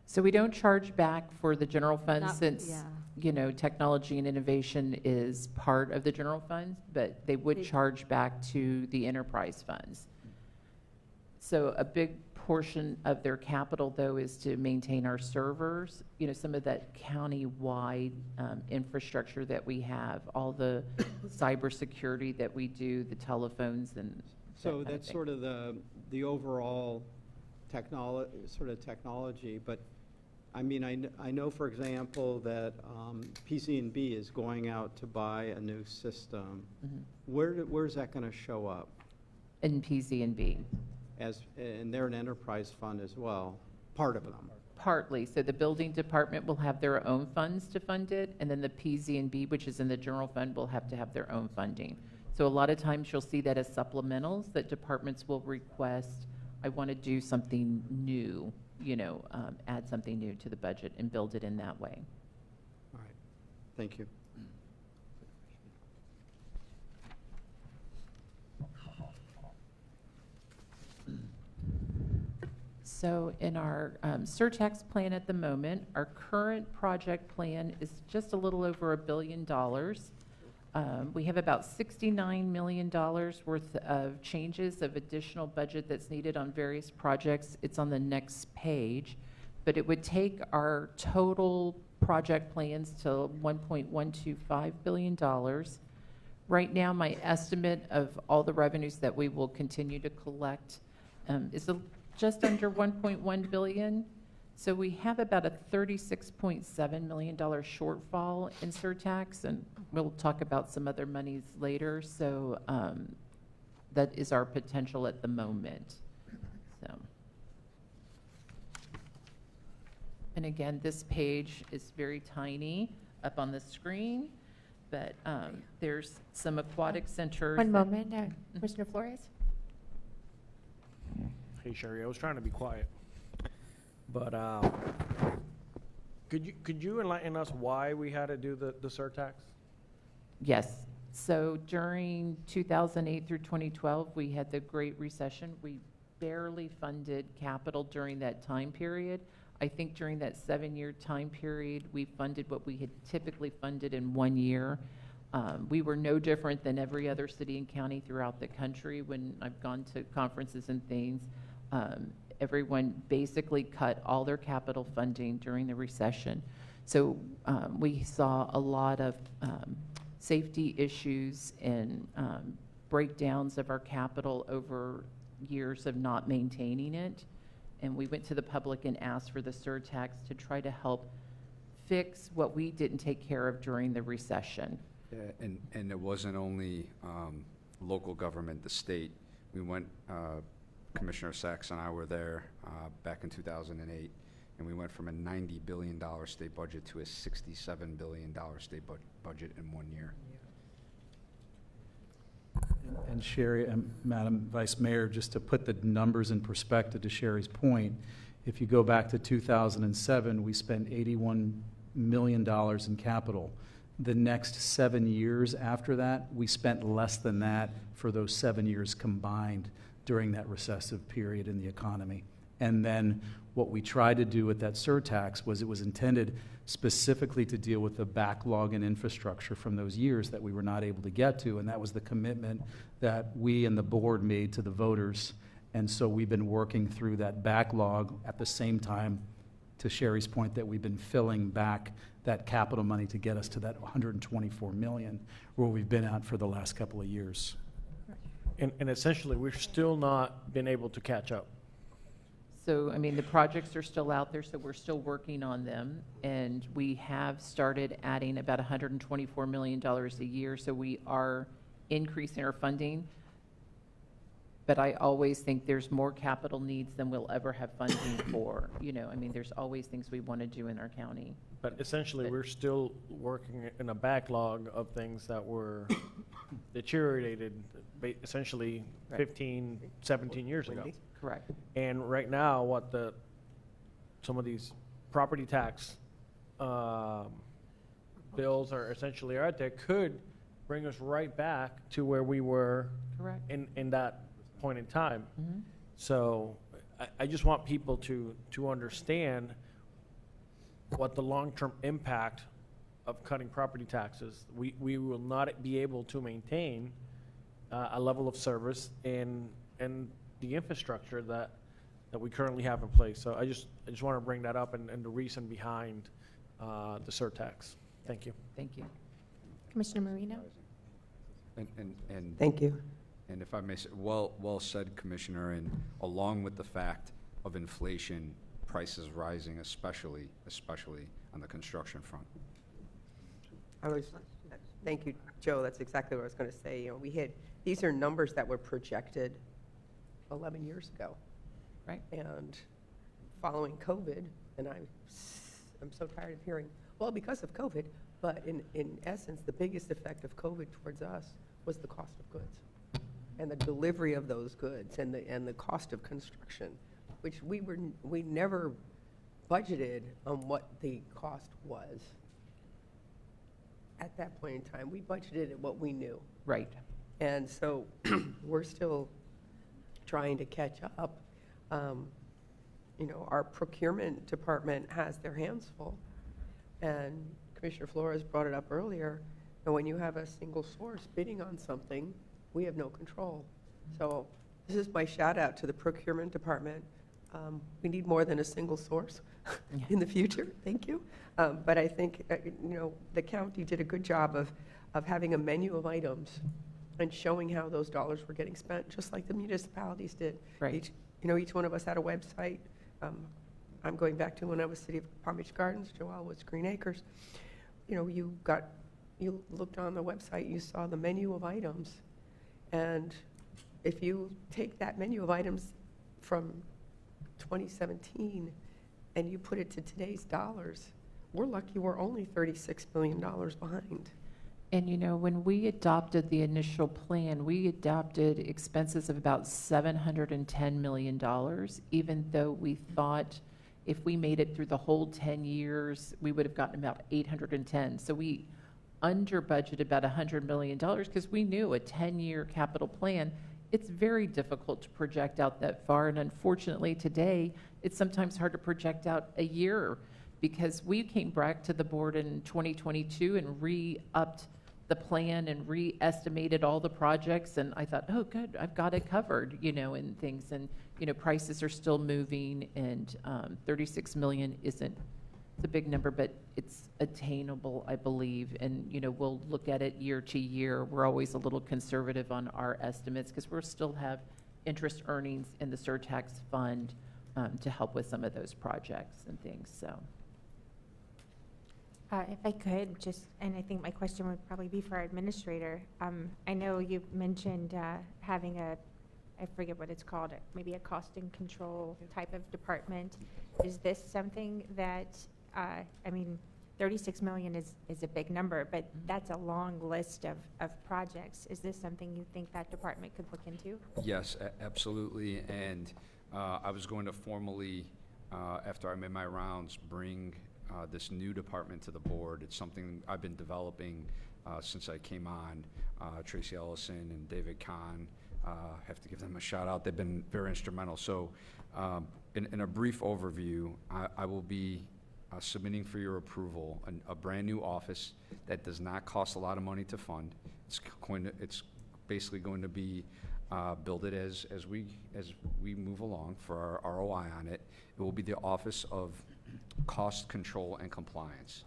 So we don't charge back for the general fund Not- since, yeah. Technology and innovation is part of the general fund, but they would They- charge back to the enterprise funds. So a big portion of their capital, though, is to maintain our servers, some of that county-wide infrastructure that we have, all the cybersecurity that we do, the telephones and So that's sort of the overall technology, but I mean, I know, for example, that PC&B is going out to buy a new system. Mhm. Where's that going to show up? in PZ&B. And they're an enterprise fund as well, part of them. Partly. So the building department will have their own funds to fund it, and then the PZ&B, which is in the general fund, will have to have their own funding. So a lot of times you'll see that as supplementals, that departments will request, I want to do something new, add something new to the budget and build it in that way. All right, thank you. So in our surtax plan at the moment, our current project plan is just a little over $1 billion. We have about $69 million worth of changes of additional budget that's needed on various projects. It's on the next page, but it would take our total project plans to $1.125 billion. Right now, my estimate of all the revenues that we will continue to collect is just under $1.1 billion. So we have about a $36.7 million shortfall in surtax, and we'll talk about some other monies later. So that is our potential at the moment. So, and again, this page is very tiny up on the screen, but there's some aquatic centers. One moment, Commissioner Flores. Hey, Sherry, I was trying to be quiet. But could you enlighten us why we had to do the surtax? Yes. So during 2008 through 2012, we had the Great Recession. We barely funded capital during that time period. I think during that 7-year time period, we funded what we had typically funded in 1 year. We were no different than every other city and county throughout the country. When I've gone to conferences and things, everyone basically cut all their capital funding during the recession. So we saw a lot of safety issues and breakdowns of our capital over years of not maintaining it. And we went to the public and asked for the surtax to try to help fix what we didn't take care of during the recession. Yeah, and it wasn't only local government, the state. We went, Commissioner Sachs and I were there back in 2008, and we went from a $90 billion state budget to a $67 billion state budget in 1 year. And Sherry and Madam Vice Mayor, just to put the numbers in perspective to Sherry's point, if you go back to 2007, we spent $81 million in capital. The next 7 years after that, we spent less than that for those 7 years combined during that recessive period in the economy. And then what we tried to do with that surtax was it was intended specifically to deal with the backlog in infrastructure from those years that we were not able to get to, and that was the commitment that we and the board made to the voters. And so we've been working through that backlog at the same time, to Sherry's point, that we've been filling back that capital money to get us to that $124 million where we've been at for the last couple of years. And essentially, we're still not been able to catch up. So, I mean, the projects are still out there, so we're still working on them. And we have started adding about $124 million a year, so we are increasing our funding. But I always think there's more capital needs than we'll ever have funding for. You know, I mean, there's always things we want to do in our county. But essentially, we're still working in a backlog of things that were deteriorated essentially 15, 17 years ago. Correct. And right now, what some of these property tax bills are essentially out there could bring us right back to where we were Correct. in that point in time. Mm-hmm. So I just want people to understand what the long-term impact of cutting property taxes. We will not be able to maintain a level of service and the infrastructure that we currently have in place. So I just want to bring that up and the reason behind the surtax. Thank you. Thank you. Commissioner Marino? And Thank you. And if I may say, well said, Commissioner, and along with the fact of inflation, prices rising, especially on the construction front. Thank you, Joe. That's exactly what I was going to say. You know, these are numbers that were projected 11 years ago. Right. And following COVID, and I'm so tired of hearing, well, because of COVID, but in essence, the biggest effect of COVID towards us was the cost of goods and the delivery of those goods and the cost of construction, which we never budgeted on what the cost was. At that point in time, we budgeted at what we knew. Right. And so we're still trying to catch up. You know, our procurement department has their hands full. And Commissioner Flores brought it up earlier. And when you have a single source bidding on something, we have no control. So this is my shout out to the procurement department. We need more than a single source in the future, thank you. But I think, the county did a good job of having a menu of items and showing how those dollars were getting spent, just like the municipalities did. Right. Each one of us had a website. I'm going back to when I was City of Palm Beach Gardens, Joelle was Green Acres. You looked on the website, you saw the menu of items. And if you take that menu of items from 2017 and you put it to today's dollars, we're lucky we're only $36 million behind. And when we adopted the initial plan, we adopted expenses of about $710 million, even though we thought if we made it through the whole 10 years, we would have gotten about 810. So we under budgeted about $100 million because we knew a 10-year capital plan, it's very difficult to project out that far. And unfortunately today, it's sometimes hard to project out a year because we came back to the board in 2022 and re-upped the plan and re-estimated all the projects. And I thought, oh, good, I've got it covered, and things. And, prices are still moving, and 36 million isn't, it's a big number, but it's attainable, I believe. And, we'll look at it year to year. We're always a little conservative on our estimates because we'll still have interest earnings in the surtax fund to help with some of those projects and things, so. If I could, and I think my question would probably be for our administrator. I know you mentioned having I forget what it's called, maybe a cost and control type of department. Is this something that, 36 million is a big number, but that's a long list of projects. Is this something you think that department could look into? Yes, absolutely. And I was going to formally, after I made my rounds, bring this new department to the board. It's something I've been developing since I came on. Tracy Ellison and David Kahn, have to give them a shout out. They've been very instrumental. So in a brief overview, I will be submitting for your approval a brand new office that does not cost a lot of money to fund. It's basically going to be build it as we move along for our ROI on it. It will be the Office of Cost Control and Compliance.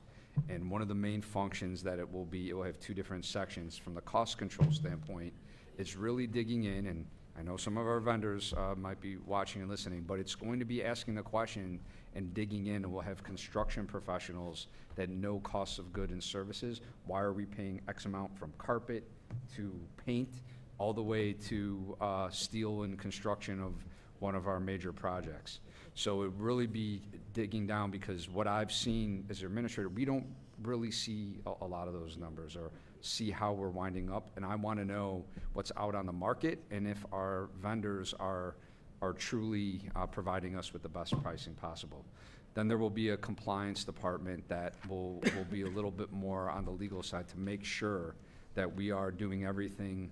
And one of the main functions that it will have two different sections. From the cost control standpoint, it's really digging in, and I know some of our vendors might be watching and listening, but it's going to be asking the question and digging in, and we'll have construction professionals that know costs of goods and services. Why are we paying X amount from carpet to paint, all the way to steel and construction of one of our major projects? So it really be digging down, because what I've seen as an administrator, we don't really see a lot of those numbers or see how we're winding up. And I want to know what's out on the market and if our vendors are truly providing us with the best pricing possible. Then there will be a compliance department that will be a little bit more on the legal side to make sure that we are doing everything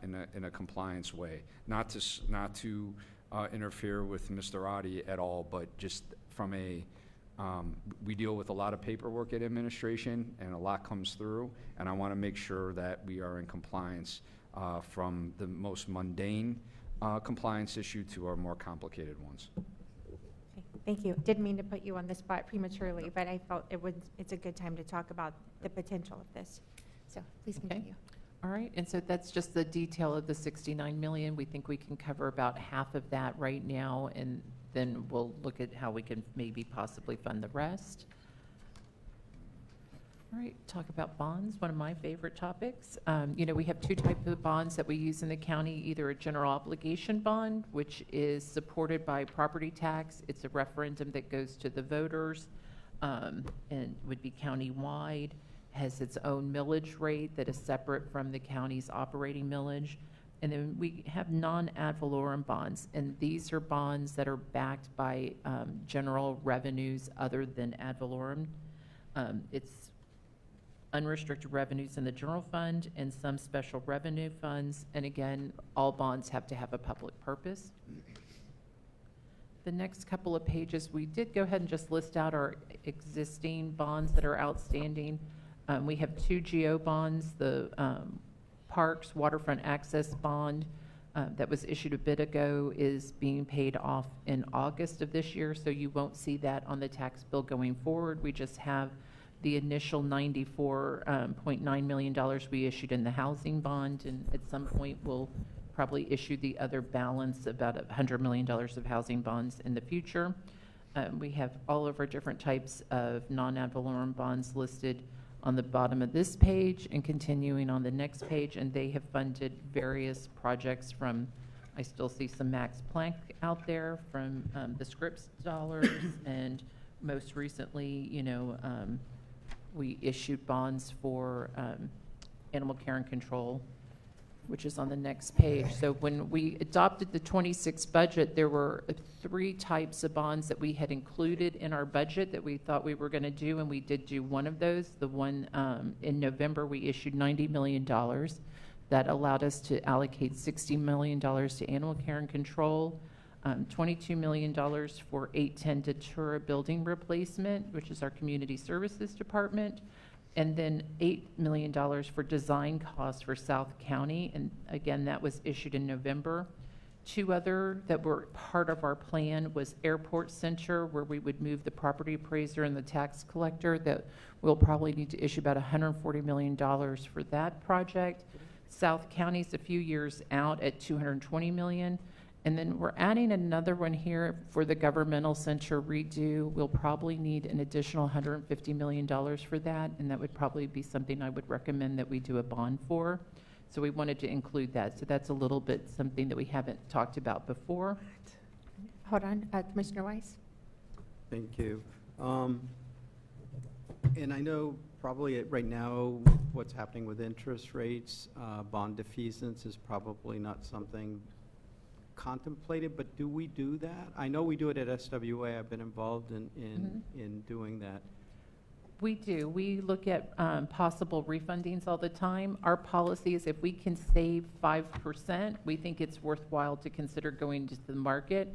in a compliance way. Not to interfere with Mr. Adi at all, but just from we deal with a lot of paperwork at administration, and a lot comes through, and I want to make sure that we are in compliance from the most mundane compliance issue to our more complicated ones. Okay, thank you. Didn't mean to put you on the spot prematurely, but I felt it's a good time to talk about the potential of this. So please continue. All right, and so that's just the detail of the 69 million. We think we can cover about half of that right now, and then we'll look at how we can maybe possibly fund the rest. All right, talk about bonds, one of my favorite topics. We have two types of bonds that we use in the county, either a general obligation bond, which is supported by property tax. It's a referendum that goes to the voters and would be county-wide, has its own millage rate that is separate from the county's operating millage. And then we have non-ad valorem bonds, and these are bonds that are backed by general revenues other than ad valorem. It's unrestricted revenues in the general fund and some special revenue funds. And again, all bonds have to have a public purpose. The next couple of pages, we did go ahead and just list out our existing bonds that are outstanding. We have 2 GO bonds, the Parks Waterfront Access Bond that was issued a bit ago is being paid off in August of this year, so you won't see that on the tax bill going forward. We just have the initial $94.9 million we issued in the housing bond, and at some point we'll probably issue the other balance, about $100 million of housing bonds in the future. We have all of our different types of non-ad valorem bonds listed on the bottom of this page and continuing on the next page, and they have funded various projects from, I still see some Max Planck out there, from the Scripps dollars, and most recently, we issued bonds for animal care and control, which is on the next page. So when we adopted the 26 budget, there were 3 types of bonds that we had included in our budget that we thought we were going to do, and we did do one of those. The one in November, we issued $90 million. That allowed us to allocate $60 million to animal care and control, $22 million for 810 Datura building replacement, which is our community services department, and then $8 million for design costs for South County. And again, that was issued in November. 2 other that were part of our plan was Airport Center, where we would move the property appraiser and the tax collector. That we'll probably need to issue about $140 million for that project. South County's a few years out at $220 million. And then we're adding another one here for the governmental center redo. We'll probably need an additional $150 million for that, and that would probably be something I would recommend that we do a bond for. So we wanted to include that. So that's a little bit something that we haven't talked about before. Hold on, Commissioner Weiss? Thank you. And I know probably right now what's happening with interest rates, bond defeasance is probably not something contemplated, but do we do that? I know we do it at SWA. I've been involved in doing that. We do. We look at possible refundings all the time. Our policy is if we can save 5%, we think it's worthwhile to consider going to the market.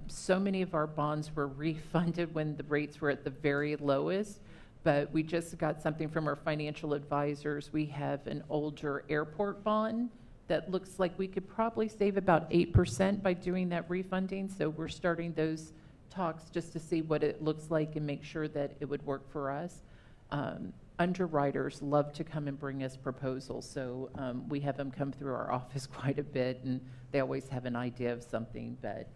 So many of our bonds were refunded when the rates were at the very lowest, but we just got something from our financial advisors. We have an older airport bond that looks like we could probably save about 8% by doing that refunding. So we're starting those talks just to see what it looks like and make sure that it would work for us. Underwriters love to come and bring us proposals. So we have them come through our office quite a bit, and they always have an idea of something, but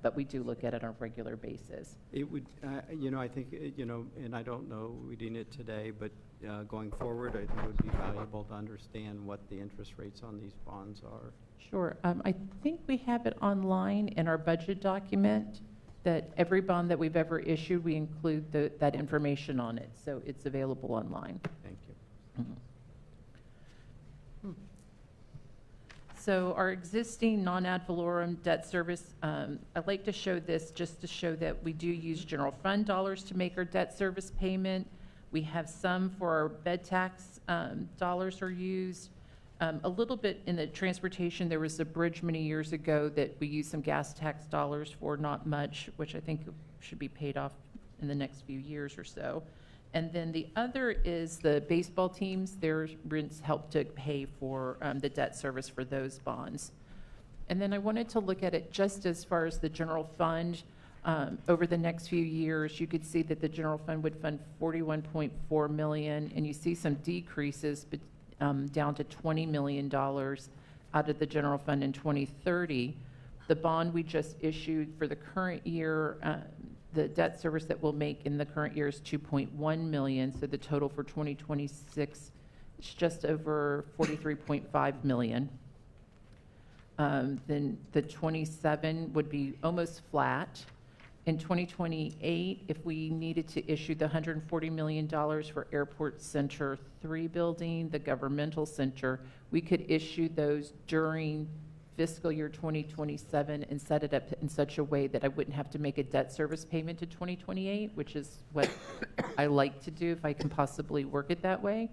but we do look at it on a regular basis. It would, I think, and I don't know, we didn't it today, but going forward, I think it would be valuable to understand what the interest rates on these bonds are. Sure. I think we have it online in our budget document, that every bond that we've ever issued, we include that information on it. So it's available online. Thank you. Mm-hmm. So our existing non-ad valorem debt service, I'd like to show this just to show that we do use general fund dollars to make our debt service payment. We have some for our bed tax dollars are used. A little bit in the transportation, there was a bridge many years ago that we used some gas tax dollars for, not much, which I think should be paid off in the next few years or so. And then the other is the baseball teams. Their rents help to pay for the debt service for those bonds. And then I wanted to look at it just as far as the general fund. Over the next few years, you could see that the general fund would fund $41.4 million, and you see some decreases down to $20 million out of the general fund in 2030. The bond we just issued for the current year, the debt service that we'll make in the current year is $2.1 million, so the total for 2026 is just over $43.5 million. Then the 27 would be almost flat. In 2028, if we needed to issue the $140 million for Airport Center 3 building, the governmental center, we could issue those during fiscal year 2027 and set it up in such a way that I wouldn't have to make a debt service payment to 2028, which is what I like to do if I can possibly work it that way.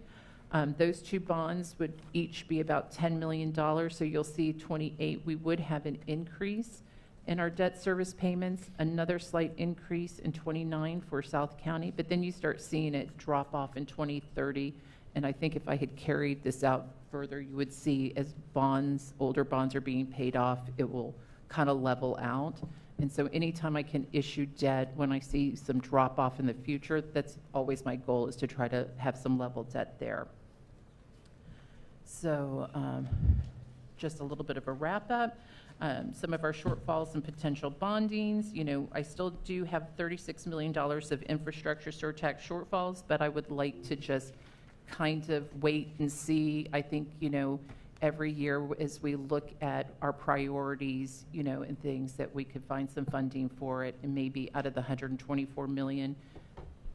Those 2 bonds would each be about $10 million, so you'll see 28, we would have an increase. In our debt service payments, another slight increase in '29 for South County, but then you start seeing it drop off in 2030. And I think if I had carried this out further, you would see as bonds, older bonds are being paid off, it will kind of level out. And so anytime I can issue debt, when I see some drop off in the future, that's always my goal, is to try to have some level debt there. So just a little bit of a wrap up. Some of our shortfalls and potential bondings, you know, I still do have $36 million of infrastructure surtax shortfalls, but I would like to just kind of wait and see. I think, you know, every year as we look at our priorities, you know, and things that we could find some funding for it, and maybe out of the $124 million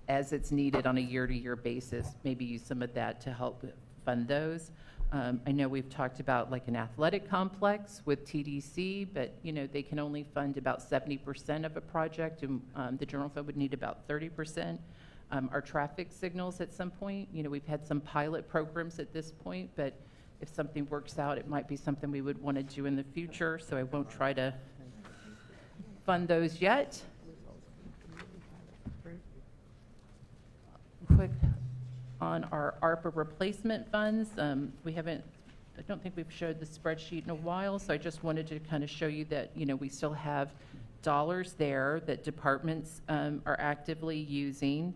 as it's needed on a year-to-year basis, maybe use some of that to help fund those. I know we've talked about like an athletic complex with TDC, but, you know, they can only fund about 70% of a project, and the general fund would need about 30%. Our traffic signals at some point, you know, we've had some pilot programs at this point, but if something works out, it might be something we would want to do in the future, so I won't try to fund those yet. Quick on our ARPA replacement funds, we haven't, I don't think we've showed the spreadsheet in a while, so I just wanted to kind of show you that, you know, we still have dollars there that departments are actively using.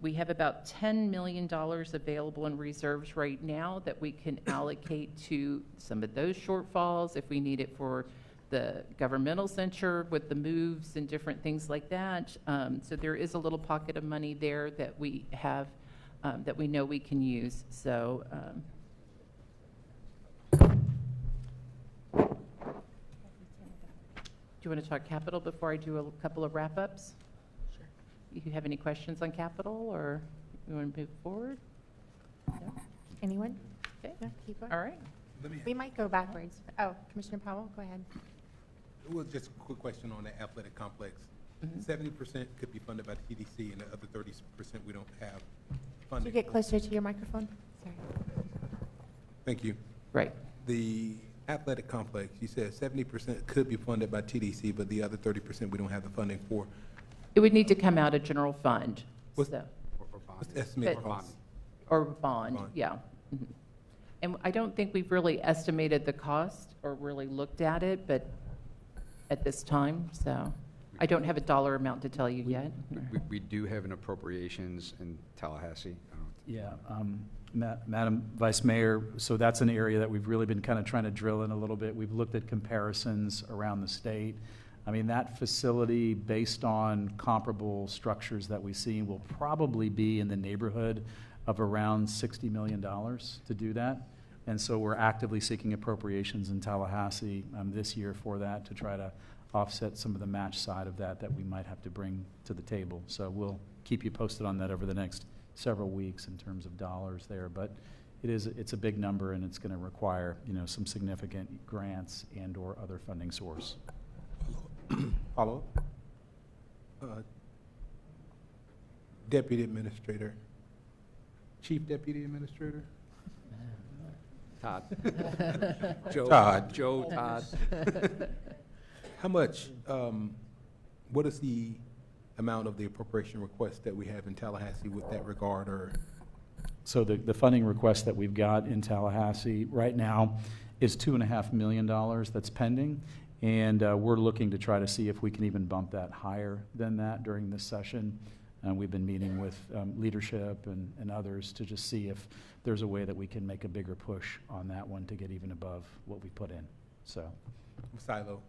We have about $10 million available in reserves right now that we can allocate to some of those shortfalls if we need it for the governmental center with the moves and different things like that. So there is a little pocket of money there that we have, that we know we can use. So do you want to talk capital before I do a couple of wrap-ups? Sure. You have any questions on capital, or you want to move forward? No? Anyone? Okay. No, keep going. All right. We might go backwards. Oh, Commissioner Powell, go ahead. Well, just a quick question on the athletic complex. 70% could be funded by the TDC, and the other 30% we don't have Could funding. you get closer to your microphone? Sorry. Thank you. Right. The athletic complex, you said 70% could be funded by TDC, but the other 30% we don't have the funding for. It would need to come out of general fund. What's- So, What's the estimated But- cost? or bond, Bond. yeah. Mhm. And I don't think we've really estimated the cost or really looked at it, but at this time, so I don't have a dollar amount to tell you yet. We do have an appropriations in Tallahassee. Yeah, Madam Vice Mayor, so that's an area that we've really been kind of trying to drill in a little bit. We've looked at comparisons around the state. I mean, that facility, based on comparable structures that we've seen, will probably be in the neighborhood of around $60 million to do that. And so we're actively seeking appropriations in Tallahassee this year for that, to try to offset some of the match side of that we might have to bring to the table. So we'll keep you posted on that over the next several weeks in terms of dollars there. But it's a big number, and it's going to require, you know, some significant grants and or other funding source. Follow up? Deputy Administrator, Chief Deputy Administrator? Todd. Todd. Joe Todd. How much, what is the amount of the appropriation request that we have in Tallahassee with that regard, or? So the funding request that we've got in Tallahassee right now is $2.5 million that's pending. And we're looking to try to see if we can even bump that higher than that during this session. We've been meeting with leadership and others to just see if there's a way that we can make a bigger push on that one to get even above what we put in. So. Silo?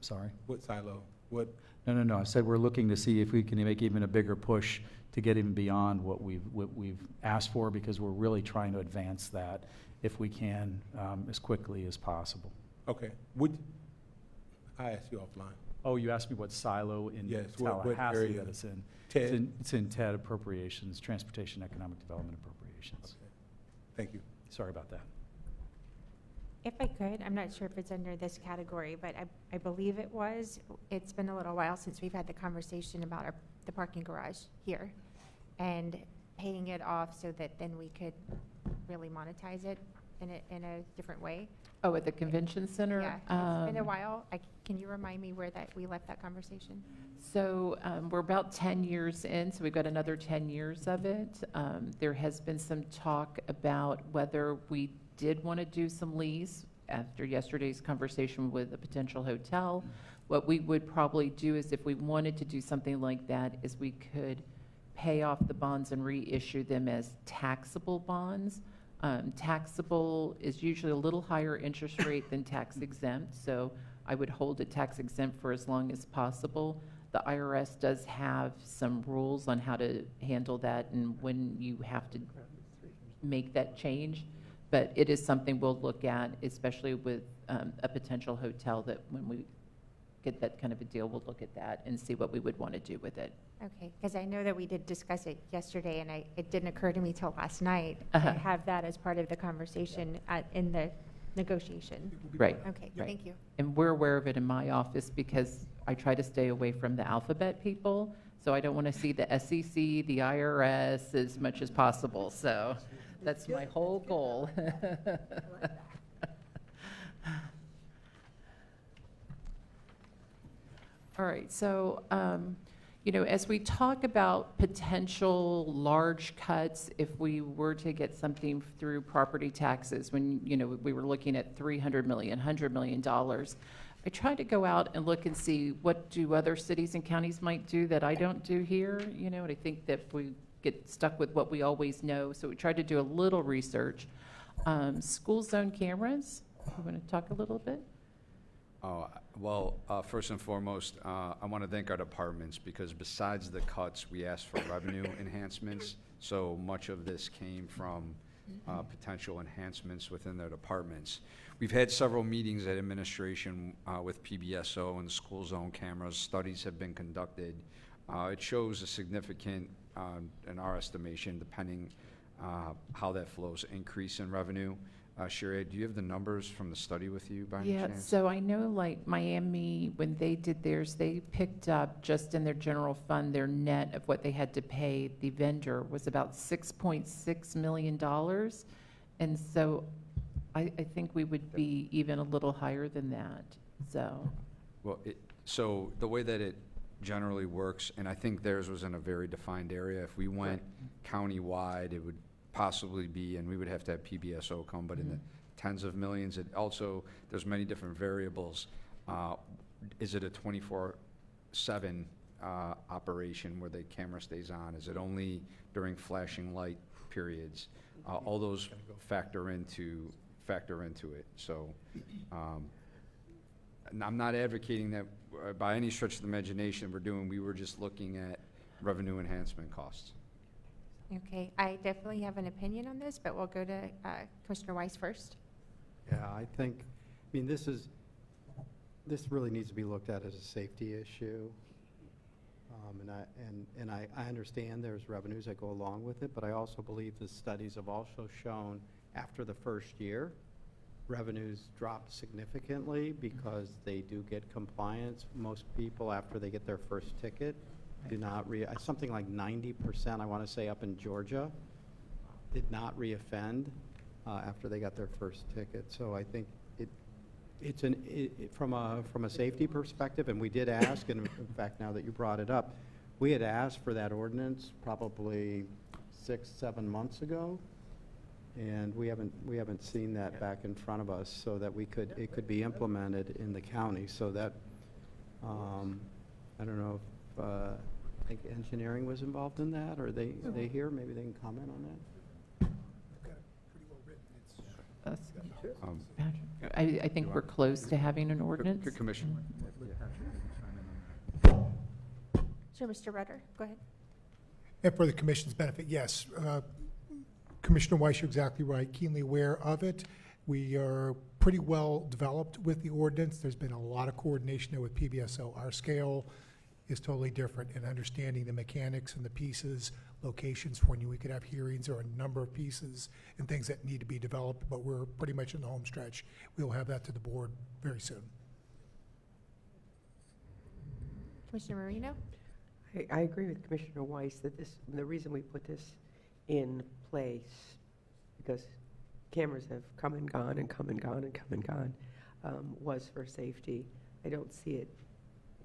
Sorry? What silo? What? No. I said we're looking to see if we can make even a bigger push to get even beyond what we've asked for, because we're really trying to advance that if we can as quickly as possible. Okay. I asked you offline. Oh, you asked me what silo in Yes, Tallahassee what area? that it's in. TED? It's in TED appropriations, Transportation Economic Development Appropriations. Okay. Thank you. Sorry about that. If I could, I'm not sure if it's under this category, but I believe it was. It's been a little while since we've had the conversation about the parking garage here and paying it off so that then we could really monetize it. in a different way? Oh, at the convention center? Yeah, it's been a while. Can you remind me where we left that conversation? So we're about 10 years in, so we've got another 10 years of it. There has been some talk about whether we did want to do some lease after yesterday's conversation with a potential hotel. What we would probably do is, if we wanted to do something like that, is we could pay off the bonds and reissue them as taxable bonds. Taxable is usually a little higher interest rate than tax exempt, so I would hold it tax exempt for as long as possible. The IRS does have some rules on how to handle that and when you have to make that change, but it is something we'll look at, especially with a potential hotel, that when we get that kind of a deal, we'll look at that and see what we would want to do with it. Okay, because I know that we did discuss it yesterday, and it didn't occur to me till last night Uh-huh. to have that as part of the conversation in the negotiation. Right. Okay, Right. thank you. And we're aware of it in my office because I try to stay away from the alphabet people. So I don't want to see the SEC, the IRS as much as possible. So that's my whole goal. All right, so, as we talk about potential large cuts, if we were to get something through property taxes, when, we were looking at $300 million, $100 million, I tried to go out and look and see what do other cities and counties might do that I don't do here, and I think that we get stuck with what we always know, so we tried to do a little research. School zone cameras, you want to talk a little bit? Well, first and foremost, I want to thank our departments, because besides the cuts, we asked for revenue enhancements. So much of this came from potential enhancements within their departments. We've had several meetings at administration with PBSO and school zone cameras. Studies have been conducted. It shows a significant, in our estimation, depending how that flows, increase in revenue. Sherry, do you have the numbers from the study with you by any chance? Yeah, so I know like Miami, when they did theirs, they picked up just in their general fund, their net of what they had to pay the vendor was about $6.6 million. And so I think we would be even a little higher than that, so. Well, so the way that it generally works, and I think theirs was in a very defined area. If we went countywide, it would possibly be, and we would have to have PBSO come, but in the tens of millions. It also, there's many different variables. Is it a 24/7 operation where the camera stays on? Is it only during flashing light periods? All those factor into it. So I'm not advocating that by any stretch of the imagination we were just looking at revenue enhancement costs. Okay, I definitely have an opinion on this, but we'll go to Commissioner Weiss first. Yeah, I think, this really needs to be looked at as a safety issue. And I understand there's revenues that go along with it, but I also believe the studies have also shown after the first year, revenues drop significantly because they do get compliance. Most people, after they get their first ticket, do not something like 90%, I want to say up in Georgia, did not reoffend after they got their first ticket. So I think it's from a safety perspective, and we did ask, and in fact, now that you brought it up, we had asked for that ordinance probably 6-7 months ago, and we haven't seen that back in front of us so that it could be implemented in the county. So that I don't know if I think engineering was involved in that, or are they here? Maybe they can comment on that. I think we're close to having an ordinance. Commissioner. Sure, Mr. Rudder, go ahead. And for the commission's benefit, yes. Commissioner Weiss, you're exactly right, keenly aware of it. We are pretty well developed with the ordinance. There's been a lot of coordination there with PBSO. Our scale is totally different in understanding the mechanics and the pieces, locations for when we could have hearings, or a number of pieces and things that need to be developed, but we're pretty much in the home stretch. We'll have that to the board very soon. Commissioner Marino? I agree with Commissioner Weiss that the reason we put this in place, because cameras have come and gone and come and gone and come and gone, was for safety. I don't see it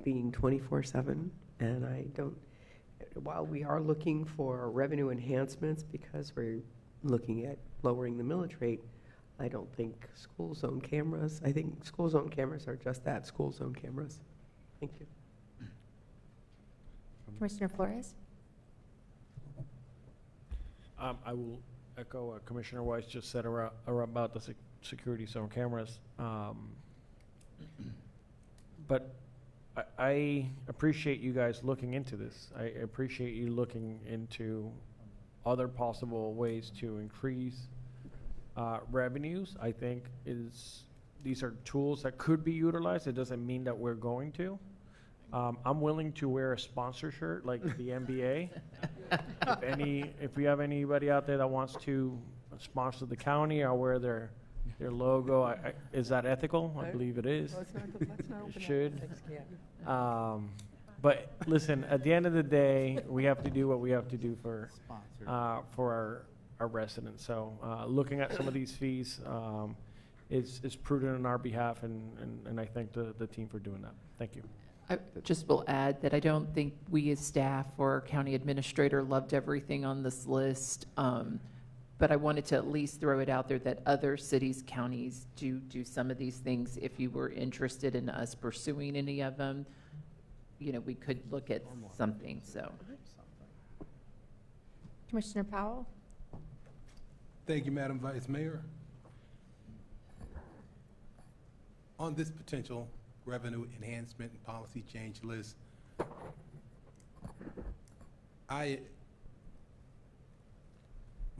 being 24/7, and I don't, while we are looking for revenue enhancements because we're looking at lowering the millage rate, I don't think school zone cameras, I think school zone cameras are just that, school zone cameras. Thank you. Commissioner Flores? I will echo what Commissioner Weiss just said about the security zone cameras. But I appreciate you guys looking into this. I appreciate you looking into other possible ways to increase revenues. I think these are tools that could be utilized. It doesn't mean that we're going to. I'm willing to wear a sponsor shirt like the NBA. If we have anybody out there that wants to sponsor the county, I'll wear their logo. Is that ethical? I believe it is. It should. But listen, at the end of the day, we have to do what we have to do for our residents. So looking at some of these fees is prudent on our behalf, and I thank the team for doing that. Thank you. I just will add that I don't think we as staff or our county administrator loved everything on this list, but I wanted to at least throw it out there that other cities, counties do some of these things. If you were interested in us pursuing any of them, we could look at something, so. Commissioner Powell? Thank you, Madam Vice Mayor. On this potential revenue enhancement and policy change list,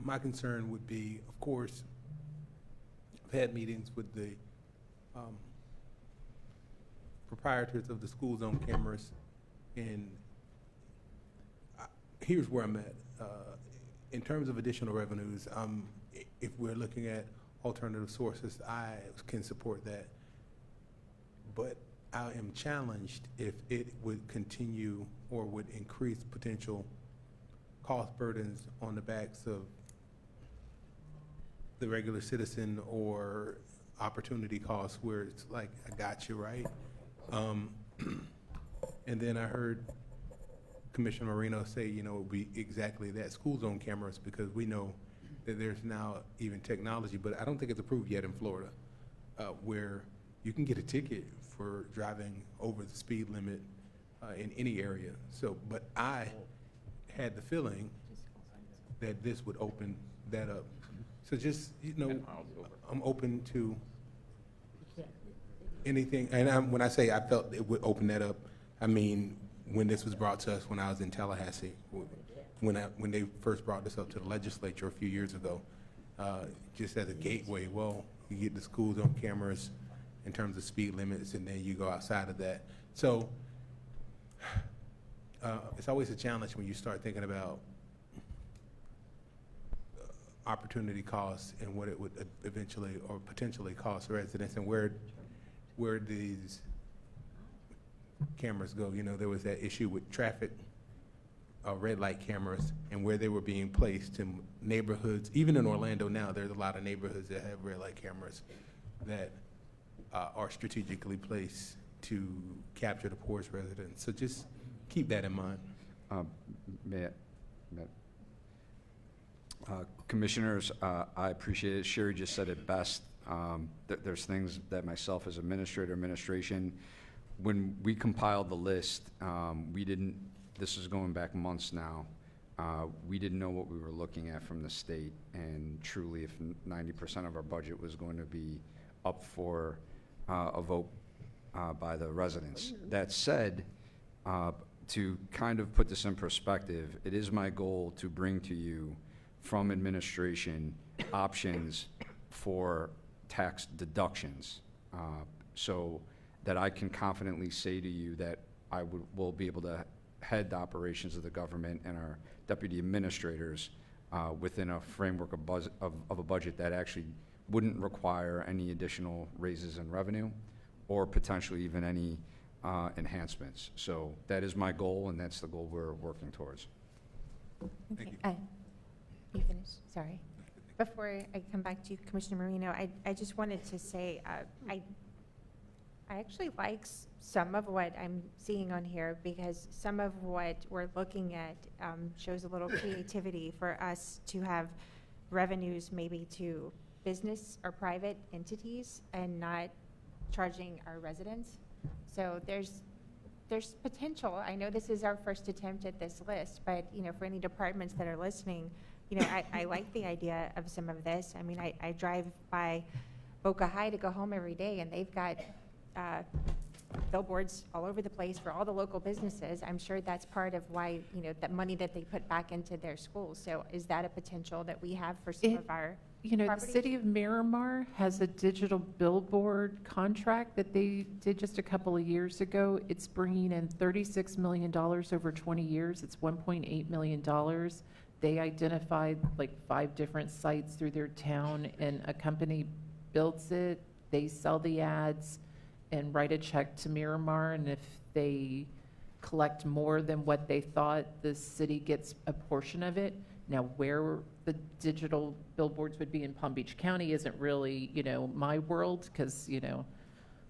my concern would be, of course, I've had meetings with the proprietors of the school zone cameras, and here's where I'm at. In terms of additional revenues, if we're looking at alternative sources, I can support that. But I am challenged if it would continue or would increase potential cost burdens on the backs of the regular citizen, or opportunity costs where it's like, I got you, right? And then I heard Commissioner Marino say, it would be exactly that, school zone cameras, because we know that there's now even technology, but I don't think it's approved yet in Florida, where you can get a ticket for driving over the speed limit in any area. So, but I had the feeling that this would open that up. So just, I'm open to anything. And when I say I felt it would open that up, I mean, when this was brought to us when I was in Tallahassee, when they first brought this up to the legislature a few years ago, just as a gateway, well, you get the school zone cameras in terms of speed limits, and then you go outside of that. So it's always a challenge when you start thinking about opportunity costs and what it would eventually or potentially cost residents, and where these cameras go. There was that issue with traffic, red light cameras, and where they were being placed in neighborhoods. Even in Orlando now, there's a lot of neighborhoods that have red light cameras that are strategically placed to capture the poorest residents. So just keep that in mind. Commissioners, I appreciate it. Sherry just said it best. There's things that myself as administration, when we compiled the list, this is going back months now, we didn't know what we were looking at from the state, and truly if 90% of our budget was going to be up for a vote by the residents. That said, to kind of put this in perspective, it is my goal to bring to you from administration options for tax deductions, so that I can confidently say to you that I will be able to head the operations of the government and our deputy administrators within a framework of a budget that actually wouldn't require any additional raises in revenue or potentially even any enhancements. So that is my goal, and that's the goal we're working towards. Okay. You finished? Sorry. Before I come back to you, Commissioner Marino, I just wanted to say, I actually like some of what I'm seeing on here, because some of what we're looking at shows a little creativity for us to have revenues maybe to business or private entities and not charging our residents. So there's potential. I know this is our first attempt at this list, but, you know, for any departments that are listening, you know, I like the idea of some of this. I mean, I drive by Boca High to go home every day, and they've got billboards all over the place for all the local businesses. I'm sure that's part of why, you know, that money that they put back into their schools. So is that a potential that we have for some of our You know, properties? the city of Miramar has a digital billboard contract that they did just a couple of years ago. It's bringing in $36 million over 20 years. It's $1.8 million. They identified like 5 different sites through their town, and a company builds it. They sell the ads and write a check to Miramar, and if they collect more than what they thought, the city gets a portion of it. Now, where the digital billboards would be in Palm Beach County isn't really, you know, my world, because, you know,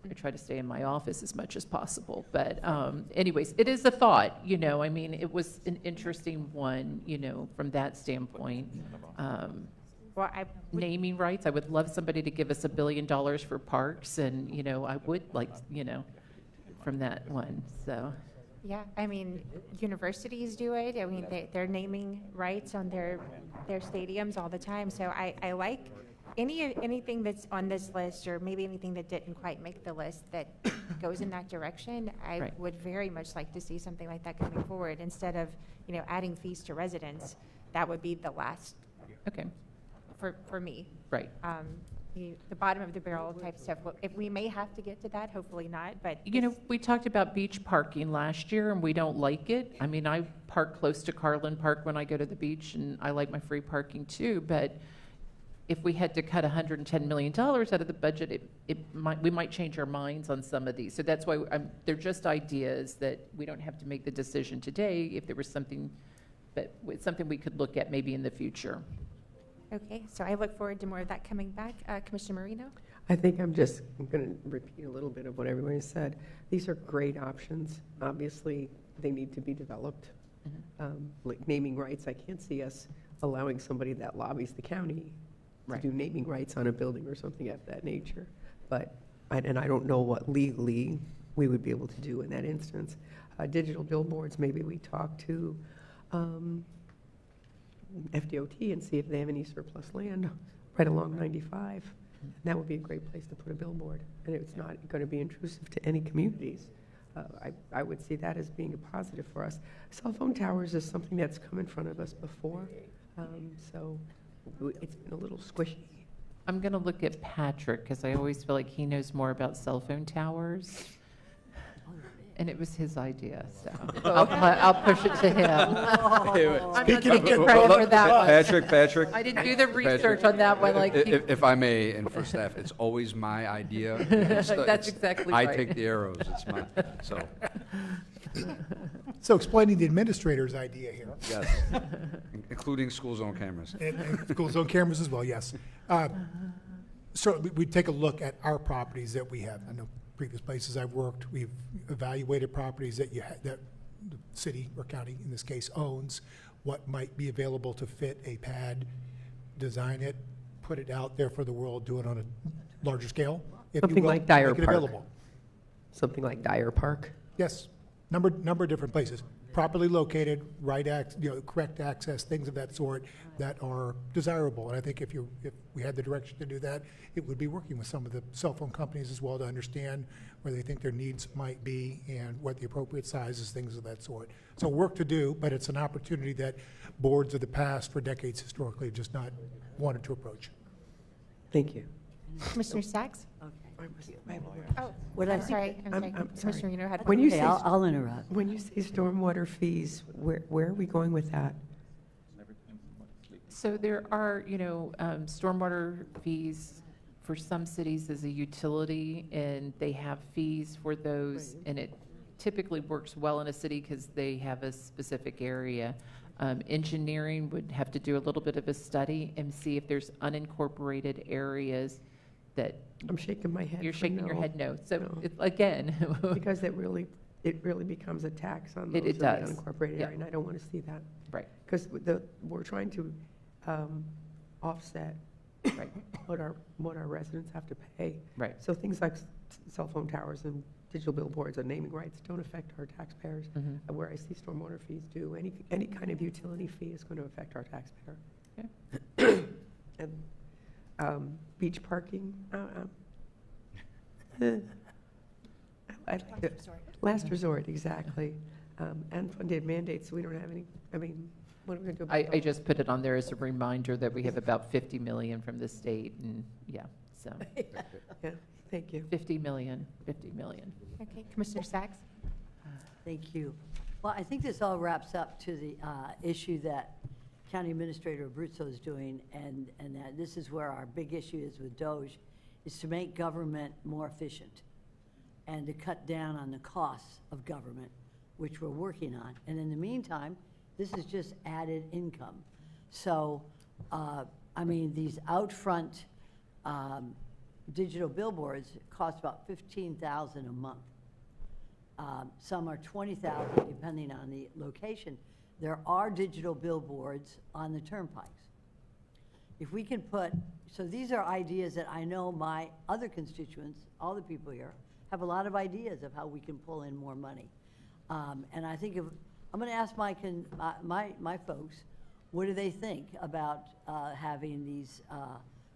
I try to stay in my office as much as possible. But anyways, it is a thought, you know, I mean, it was an interesting one, you know, from that standpoint. Well, I would- Naming rights, I would love somebody to give us $1 billion for parks, and, you know, I would like, you know, from that one, so. Yeah, I mean, universities do it. I mean, they're naming rights on their stadiums all the time. So I like anything that's on this list, or maybe anything that didn't quite make the list that goes in that direction. I Right. would very much like to see something like that coming forward, instead of, you know, adding fees to residents. That would be the last Okay, for me. right. The bottom of the barrel type stuff. If we may have to get to that, hopefully not, but. You know, we talked about beach parking last year, and we don't like it. I mean, I park close to Carlin Park when I go to the beach, and I like my free parking too, but if we had to cut $110 million out of the budget, we might change our minds on some of these. So that's why they're just ideas that we don't have to make the decision today. If there was something, but it's something we could look at maybe in the future. Okay, so I look forward to more of that coming back. Commissioner Marino? I think I'm going to repeat a little bit of what everybody said. These are great options. Obviously, they need to be developed. Like naming rights, I can't see us allowing somebody that lobbies the county Right. to do naming rights on a building or something of that nature. But, and I don't know what legally we would be able to do in that instance. Digital billboards, maybe we talk to FDOT and see if they have any surplus land right along 95. And that would be a great place to put a billboard, and it's not going to be intrusive to any communities. I would see that as being a positive for us. Cell phone towers is something that's come in front of us before, so it's been a little squishy. I'm going to look at Patrick, because I always feel like he knows more about cell phone towers. And it was his idea, so I'll push it to him. I'm not taking credit for that one. Patrick. I didn't do the research on that one, like. If I may, and for staff, it's always my idea. That's exactly right. I take the arrows, it's mine, so, So explaining the administrator's idea here, yes. Including school zone cameras. and school zone cameras as well, yes. So we take a look at our properties that we have. I know previous places I've worked, we've evaluated properties that that the city or county, in this case, owns, what might be available to fit a pad, design it, put it out there for the world, do it on a larger scale, if you Something will, like Dyer make it Park. available. Something like Dyer Park. Yes, number of different places, properly located, correct access, things of that sort that are desirable. And I think if we had the direction to do that, it would be working with some of the cell phone companies as well to understand where they think their needs might be and what the appropriate sizes, things of that sort. So work to do, but it's an opportunity that boards of the past for decades historically have just not wanted to approach. Thank you. Commissioner Sacks? Oh, What I'm I- sorry. I'm sorry. Commissioner Marino had. When you Okay, say I'll interrupt. When you say stormwater fees, where are we going with that? So there are, you know, stormwater fees for some cities as a utility, and they have fees for those, and it typically works well in a city because they have a specific area. Engineering would have to do a little bit of a study and see if there's unincorporated areas that, I'm shaking my head. you're for shaking your no. head no. So No. again, Because it really becomes a tax on those It in the does. unincorporated Yeah. area, and I don't want to see that. right, Because we're trying to offset right, what our residents have to pay. right. So things like cell phone towers and digital billboards and naming rights don't affect our taxpayers. Mhm. Where I see stormwater fees do, any kind of utility fee is going to affect our taxpayer. And beach parking, I like it. Last resort, exactly. Unfunded mandates, so we don't have any, I mean, what are we going to do about I those? just put it on there as a reminder that we have about 50 million from the state, and, yeah, so, Yeah, thank you. 50 million, 50 million. Okay, Commissioner Sacks? Thank you. Well, I think this all wraps up to the issue that County Administrator Abruzzo is doing, and that this is where our big issue is with DOGE, is to make government more efficient and to cut down on the costs of government, which we're working on. And in the meantime, this is just added income. So, I mean, these out front digital billboards cost about $15,000 a month. Some are $20,000 depending on the location. There are digital billboards on the turnpikes. If we can put, so these are ideas that I know my other constituents, all the people here, have a lot of ideas of how we can pull in more money. And I think I'm going to ask my folks, what do they think about having these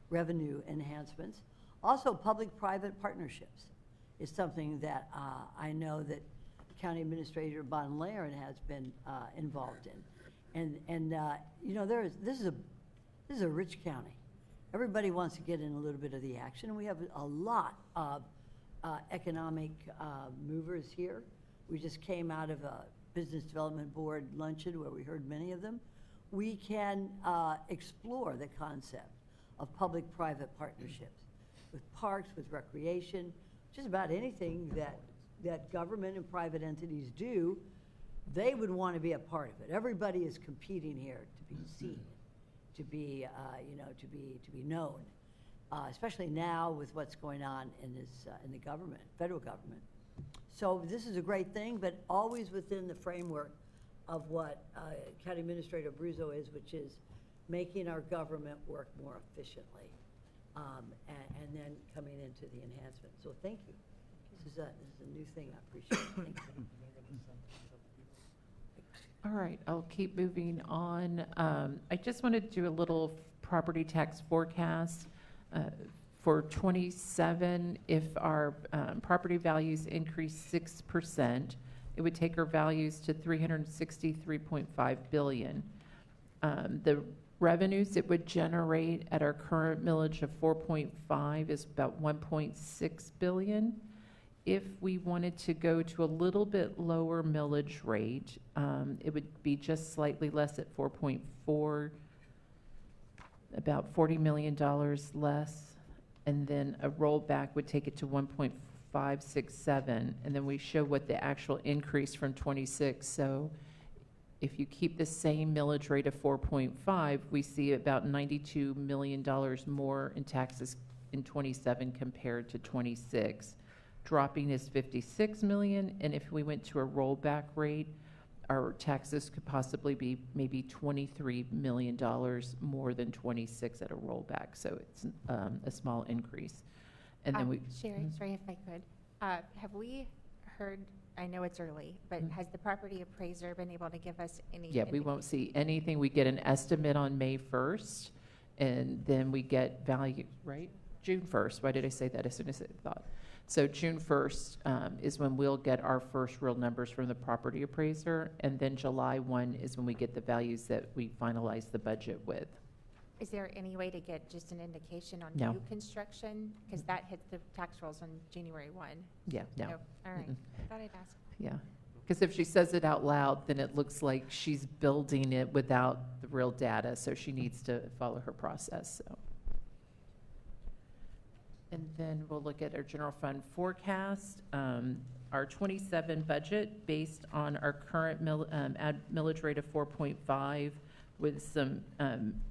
revenue enhancements? Also, public-private partnerships is something that I know that County Administrator Von Laren has been involved in. And you know, this is a rich county. Everybody wants to get in a little bit of the action, and we have a lot of economic movers here. We just came out of a Business Development Board luncheon where we heard many of them. We can explore the concept of public-private partnerships with parks, with recreation, just about anything that government and private entities do. They would want to be a part of it. Everybody is competing here to be seen, to be, you know, to be known, especially now with what's going on in this in the government, federal government. So this is a great thing, but always within the framework of what County Administrator Abruzzo is, which is making our government work more efficiently, and then coming into the enhancement. So thank you. This is a new thing. I appreciate it. Thank you. All right, I'll keep moving on. I just wanted to do a little property tax forecast. For 27, if our property values increase 6%, it would take our values to $363.5 billion. The revenues it would generate at our current millage of 4.5 is about 1.6 billion. If we wanted to go to a little bit lower millage rate, it would be just slightly less at 4.4, about $40 million less. And then a rollback would take it to 1.567. And then we show what the actual increase from 26. So if you keep the same millage rate of 4.5, we see about $92 million more in taxes in 27 compared to 26. Dropping is 56 million, and if we went to a rollback rate, our taxes could possibly be maybe $23 million more than 26 at a rollback. So it's a small increase. And then we. Sherry, sorry if I could. Have we heard, I know it's early, but has the property appraiser been able to give us any? Yeah, we won't see anything. We get an estimate on May 1st, and then we get value, right? June 1st. Why did I say that as soon as I thought? So June 1st is when we'll get our first real numbers from the property appraiser, and then July 1 is when we get the values that we finalize the budget with. Is there any way to get just an indication on No. new construction? Because that hits the tax rolls on January 1. Yeah, no. All right. Mm-mm. Thought I'd ask. Yeah, because if she says it out loud, then it looks like she's building it without the real data, so she needs to follow her process, so. And then we'll look at our general fund forecast. our 27 budget, based on our current millage rate of 4.5, with some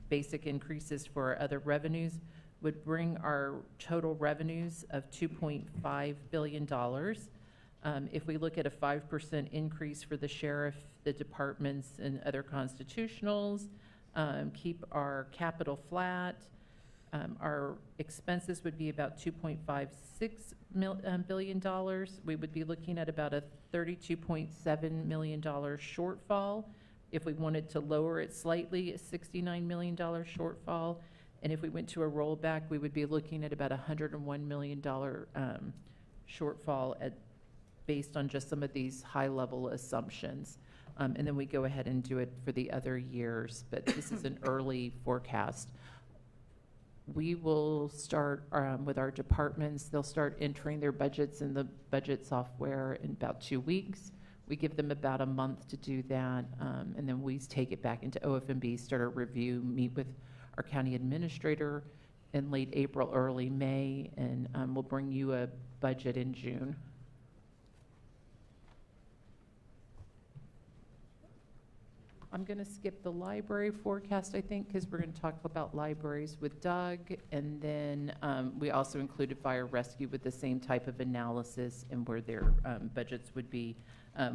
basic increases for our other revenues, would bring our total revenues of $2.5 billion. If we look at a 5% increase for the sheriff, the departments, and other constitutionals, keep our capital flat, our expenses would be about $2.56 billion. We would be looking at about a $32.7 million shortfall. If we wanted to lower it slightly, a $69 million shortfall. And if we went to a rollback, we would be looking at about a $101 million shortfall based on just some of these high-level assumptions. And then we go ahead and do it for the other years, but this is an early forecast. We will start with our departments. They'll start entering their budgets in the budget software in about 2 weeks. We give them about a month to do that, and then we take it back into OFMB, start a review, meet with our county administrator in late April, early May, and we'll bring you a budget in June. I'm going to skip the library forecast, I think, because we're going to talk about libraries with Doug. And then we also included fire rescue with the same type of analysis and where their budgets would be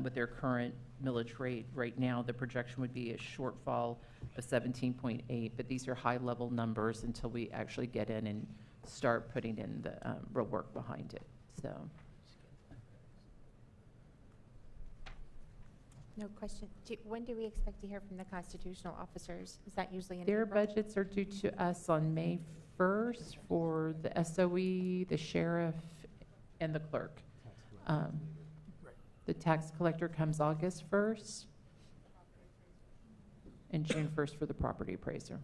with their current millage rate. Right now, the projection would be a shortfall of 17.8, but these are high-level numbers until we actually get in and start putting in the real work behind it. So. No question. When do we expect to hear from the constitutional officers? Is that usually in Their April? budgets are due to us on May 1st for the SOE, the sheriff, and the clerk. The tax collector comes August 1st, and June 1st for the property appraiser.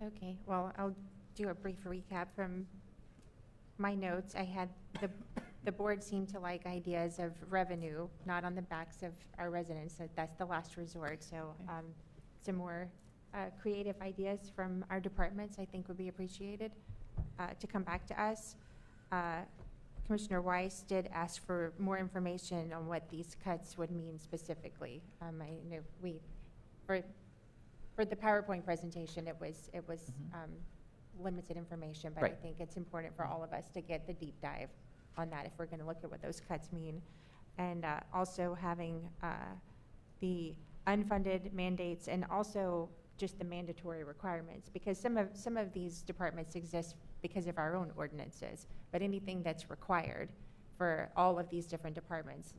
Okay, well, I'll do a brief recap from my notes. I had the board seemed to like ideas of revenue, not on the backs of our residents. So that's the last resort. So some more creative ideas from our departments I think would be appreciated to come back to us. Commissioner Weiss did ask for more information on what these cuts would mean specifically. I know for the PowerPoint presentation, it was limited information, but Right. I think it's important for all of us to get the deep dive on that if we're going to look at what those cuts mean. And also having the unfunded mandates and also just the mandatory requirements, because some of these departments exist because of our own ordinances, but anything that's required for all of these different departments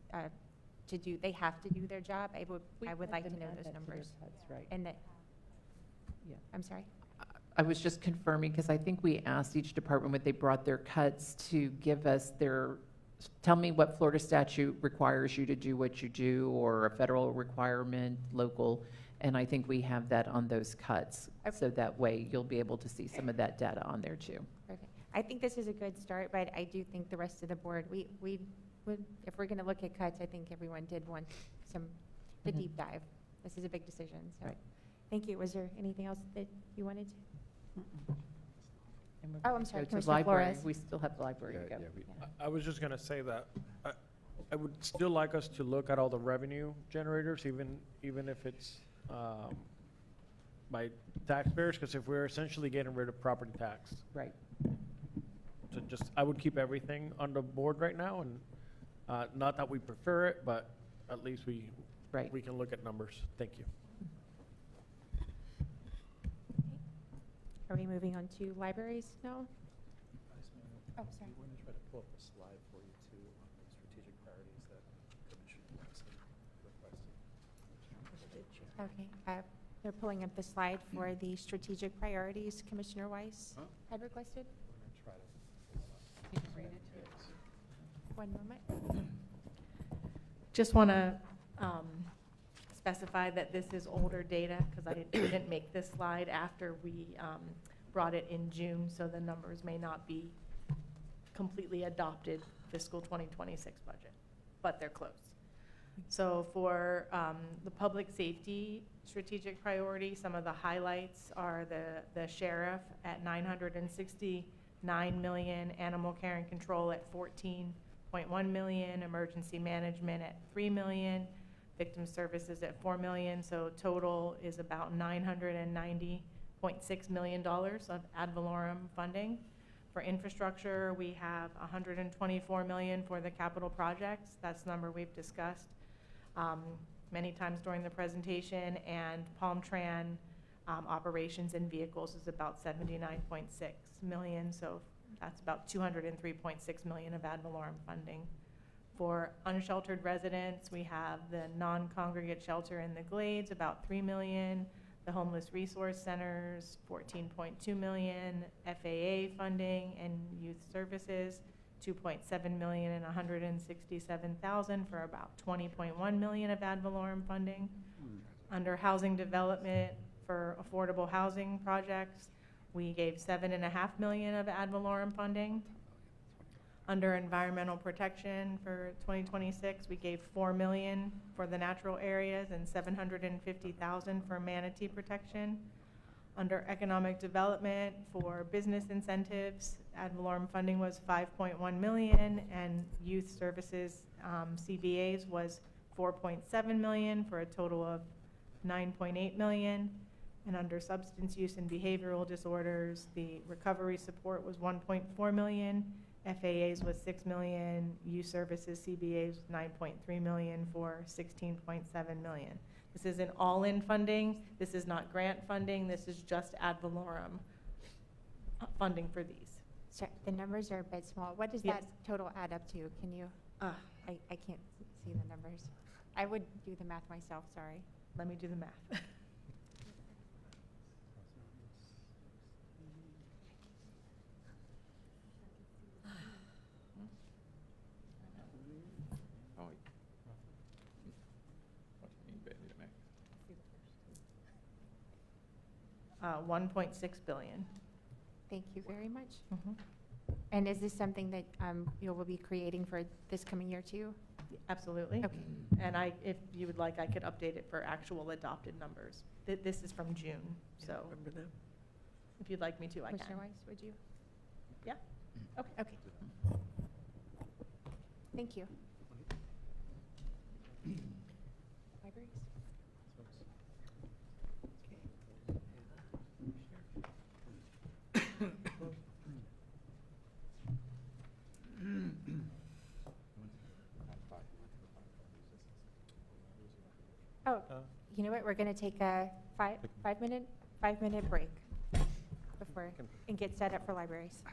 to do, they have to do their job. I would like to know those numbers. Right. And that, Yeah. I'm sorry? I was just confirming, because I think we asked each department when they brought their cuts to give us tell me what Florida statute requires you to do what you do, or a federal requirement, local, and I think we have that on those cuts. Okay. So that way you'll be able to see some of that data on there too. Perfect. I think this is a good start, but I do think the rest of the board, we would, if we're going to look at cuts, I think everyone did want the deep dive. This is a big decision, so. Right. Thank you. Was there anything else that you wanted to? And we're Oh, gonna I'm sorry, go to Commissioner library. Flores. We still have the library to go. I was just going to say that I would still like us to look at all the revenue generators, even if it's by taxpayers, because if we're essentially getting rid of property tax. Right. So I would keep everything on the board right now, and not that we prefer it, but at least we can look at numbers. Thank you. Are we moving on to libraries now? Oh, sorry. We're going to try to pull up a slide for you too on the strategic priorities that Commissioner Weiss requested. Okay. They're pulling up the slide for the strategic priorities Commissioner Weiss had requested. We're going to try to. Can you read it? One moment. Just want to specify that this is older data, because we didn't make this slide after we brought it in June, so the numbers may not be completely adopted fiscal 2026 budget, but they're close. So for the public safety strategic priority, some of the highlights are the sheriff at $969 million, animal care and control at 0.1 million, emergency management at 3 million, victim services at 4 million, so total is about $990.6 million of ad valorem funding. For infrastructure, we have 124 million for the capital projects. That's the number we've discussed many times during the presentation, and Palm Tran operations and vehicles is about 79.6 million, so that's about 203.6 million of ad valorem funding. For unsheltered residents, we have the non-congregate shelter in the Glades, about 3 million, the homeless resource centers, 14.2 million, FAA funding and youth services, 2.7 million and 167,000 for about 20.1 million of ad valorem funding. Under housing development for affordable housing projects, we gave 7.5 million of ad valorem funding. Under environmental protection for 2026, we gave 4 million for the natural areas and 750,000 for manatee protection. Under economic development for business incentives, ad valorem funding was 5.1 million, and youth services CBAs was 4.7 million for a total of 9.8 million. And under substance use and behavioral disorders, the recovery support was 1.4 million, FAAs was 6 million, youth services CBAs 9.3 million for 16.7 million. This is an all-in funding. This is not grant funding. This is just ad valorem funding for these. Sorry, the numbers are a bit small. What does Yes. that total add up to? Can you, I can't see the numbers. I would do the math myself, sorry. Let me do the math. Oh, 1.6 billion. Thank you very much. Mhm. And is this something that you will be creating for this coming year too? Absolutely. Okay. And if you would like, I could update it for actual adopted numbers. This is from June, so Remember that? if you'd like me to, I Commissioner can. Weiss, would you? Yeah? Okay. Okay. Thank you. Libraries? Oh, you know what? We're going to take a five-minute break before, and get set up for libraries.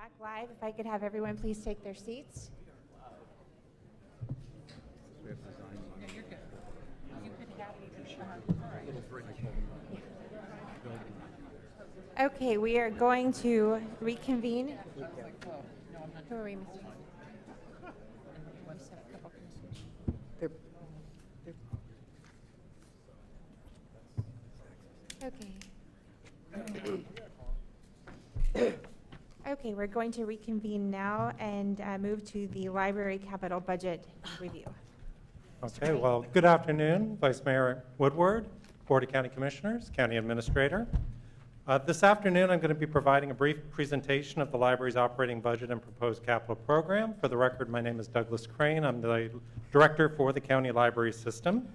back live. If I could have everyone please take their seats. Okay, we are going to reconvene. Who are we missing? They're- Okay. Okay, we're going to reconvene now and move to the library capital budget review. Okay, well, good afternoon, Vice Mayor Woodward, Board of County Commissioners, County Administrator. This afternoon, I'm going to be providing a brief presentation of the library's operating budget and proposed capital program. For the record, my name is Douglas Crane. I'm the Director for the County Library System.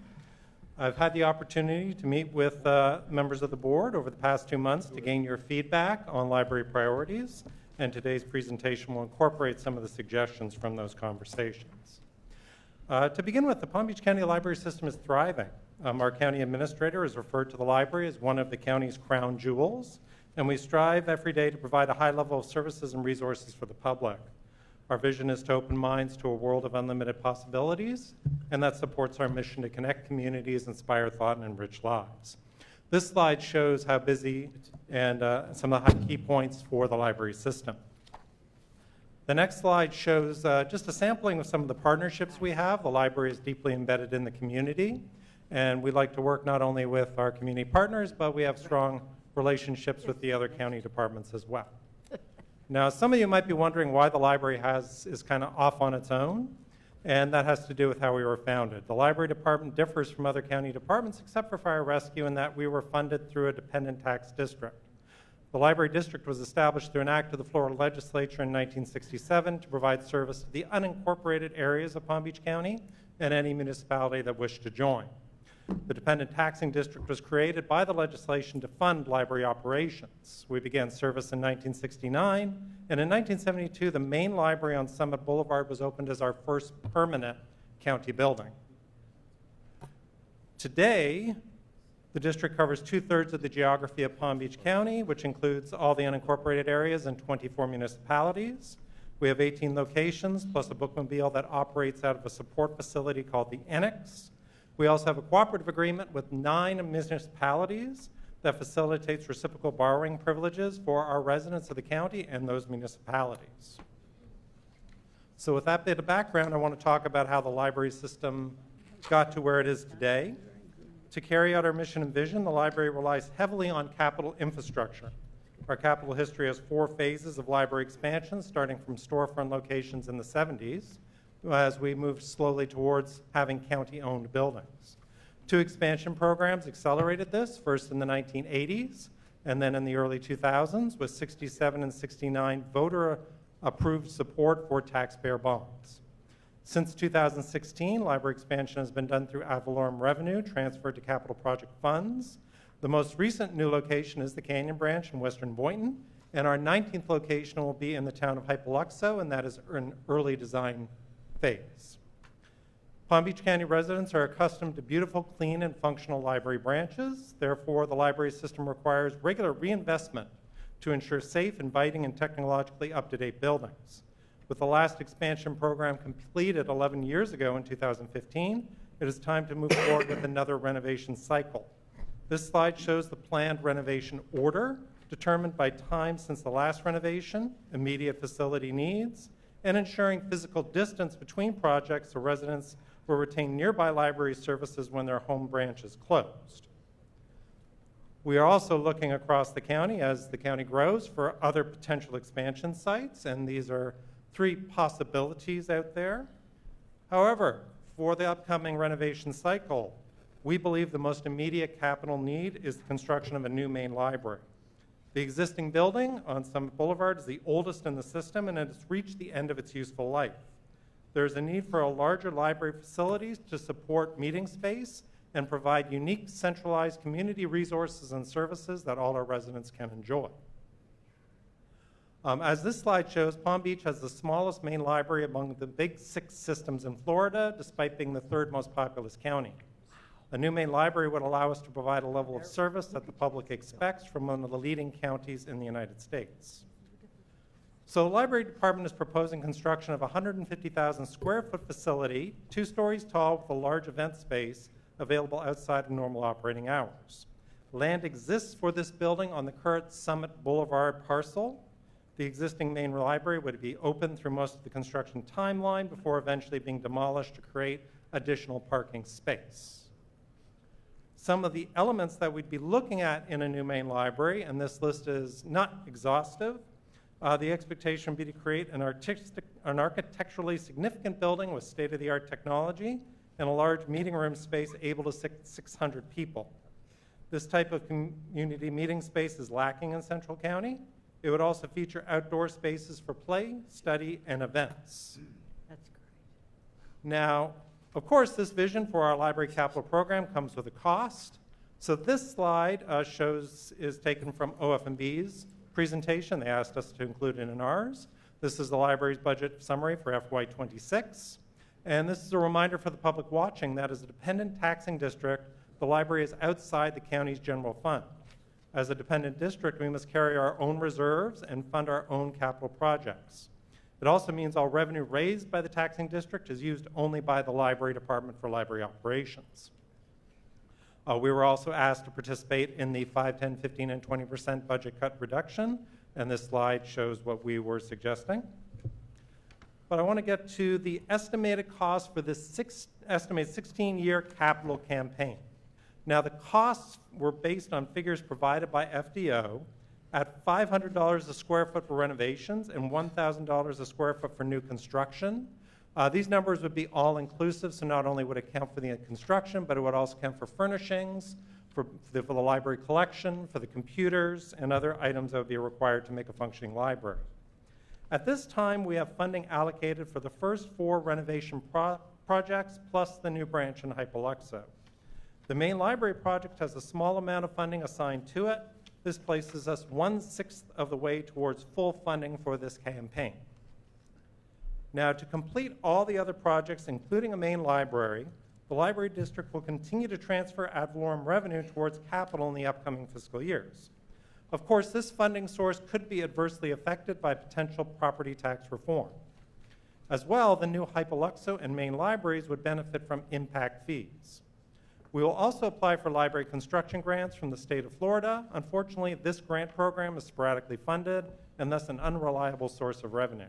I've had the opportunity to meet with members of the board over the past 2 months to gain your feedback on library priorities, and today's presentation will incorporate some of the suggestions from those conversations. To begin with, the Palm Beach County Library System is thriving. Our county administrator has referred to the library as one of the county's crown jewels, and we strive every day to provide a high level of services and resources for the public. Our vision is to open minds to a world of unlimited possibilities, and that supports our mission to connect communities, inspire thought, and enrich lives. This slide shows how busy and some of the high key points for the library system. The next slide shows just a sampling of some of the partnerships we have. The library is deeply embedded in the community, and we like to work not only with our community partners, but we have strong relationships with the other county departments as well. Now, some of you might be wondering why the library is kind of off on its own, and that has to do with how we were founded. The library department differs from other county departments except for fire rescue in that we were funded through a dependent tax district. The library district was established through an act of the Florida legislature in 1967 to provide service to the unincorporated areas of Palm Beach County and any municipality that wished to join. The dependent taxing district was created by the legislation to fund library operations. We began service in 1969, and in 1972, the main library on Summit Boulevard was opened as our first permanent county building. Today, the district covers 2/3 of the geography of Palm Beach County, which includes all the unincorporated areas and 24 municipalities. We have 18 locations, plus a bookmobile that operates out of a support facility called the Annex. We also have a cooperative agreement with 9 municipalities that facilitates reciprocal borrowing privileges for our residents of the county and those municipalities. So with that bit of background, I want to talk about how the library system got to where it is today. To carry out our mission and vision, the library relies heavily on capital infrastructure. Our capital history has 4 phases of library expansion, starting from storefront locations in the 70s, as we moved slowly towards having county-owned buildings. 2 expansion programs accelerated this, first in the 1980s and then in the early 2000s with 67 and 69 voter-approved support for taxpayer bonds. Since 2016, library expansion has been done through ad valorem revenue transferred to capital project funds. The most recent new location is the Canyon Branch in Western Boynton, and our 19th location will be in the town of Hypoluxo, and that is an early design phase. Palm Beach County residents are accustomed to beautiful, clean, and functional library branches. Therefore, the library system requires regular reinvestment to ensure safe, inviting, and technologically up-to-date buildings. With the last expansion program completed 11 years ago in 2015, it is time to move forward with another renovation cycle. This slide shows the planned renovation order, determined by time since the last renovation, immediate facility needs, and ensuring physical distance between projects so residents will retain nearby library services when their home branch is closed. We are also looking across the county as the county grows for other potential expansion sites, and these are 3 possibilities out there. However, for the upcoming renovation cycle, we believe the most immediate capital need is the construction of a new main library. The existing building on Summit Boulevard is the oldest in the system, and it has reached the end of its useful life. There is a need for a larger library facilities to support meeting space and provide unique centralized community resources and services that all our residents can enjoy. As this slide shows, Palm Beach has the smallest main library among the big 6 systems in Florida, despite being the 3rd most populous county. A new main library would allow us to provide a level of service that the public expects from one of the leading counties in the United States. So the library department is proposing construction of a 150,000 square foot facility, 2 stories tall with a large event space available outside of normal operating hours. Land exists for this building on the current Summit Boulevard parcel. The existing main library would be open through most of the construction timeline before eventually being demolished to create additional parking space. Some of the elements that we'd be looking at in a new main library, and this list is not exhaustive, the expectation would be to create an architecturally significant building with state-of-the-art technology and a large meeting room space able to sit 600 people. This type of community meeting space is lacking in Central County. It would also feature outdoor spaces for play, study, and events. That's great. Now, of course, this vision for our library capital program comes with a cost. So this slide is taken from OF&B's presentation. They asked us to include it in ours. This is the library's budget summary for FY26. And this is a reminder for the public watching that as a dependent taxing district, the library is outside the county's general fund. As a dependent district, we must carry our own reserves and fund our own capital projects. It also means all revenue raised by the taxing district is used only by the library department for library operations. We were also asked to participate in the 5, 10, 15, and 20% budget cut reduction, and this slide shows what we were suggesting. But I want to get to the estimated cost for this estimated 16-year capital campaign. Now, the costs were based on figures provided by FDO at $500 a square foot for renovations and $1,000 a square foot for new construction. These numbers would be all-inclusive, so not only would it count for the construction, but it would also count for furnishings, for the library collection, for the computers, and other items that would be required to make a functioning library. At this time, we have funding allocated for the first 4 renovation projects, plus the new branch in Hypoluxo. The main library project has a small amount of funding assigned to it. This places us 1/6 of the way towards full funding for this campaign. Now, to complete all the other projects, including a main library, the library district will continue to transfer ad valorem revenue towards capital in the upcoming fiscal years. Of course, this funding source could be adversely affected by potential property tax reform. As well, the new Hypoluxo and main libraries would benefit from impact fees. We will also apply for library construction grants from the state of Florida. Unfortunately, this grant program is sporadically funded and thus an unreliable source of revenue.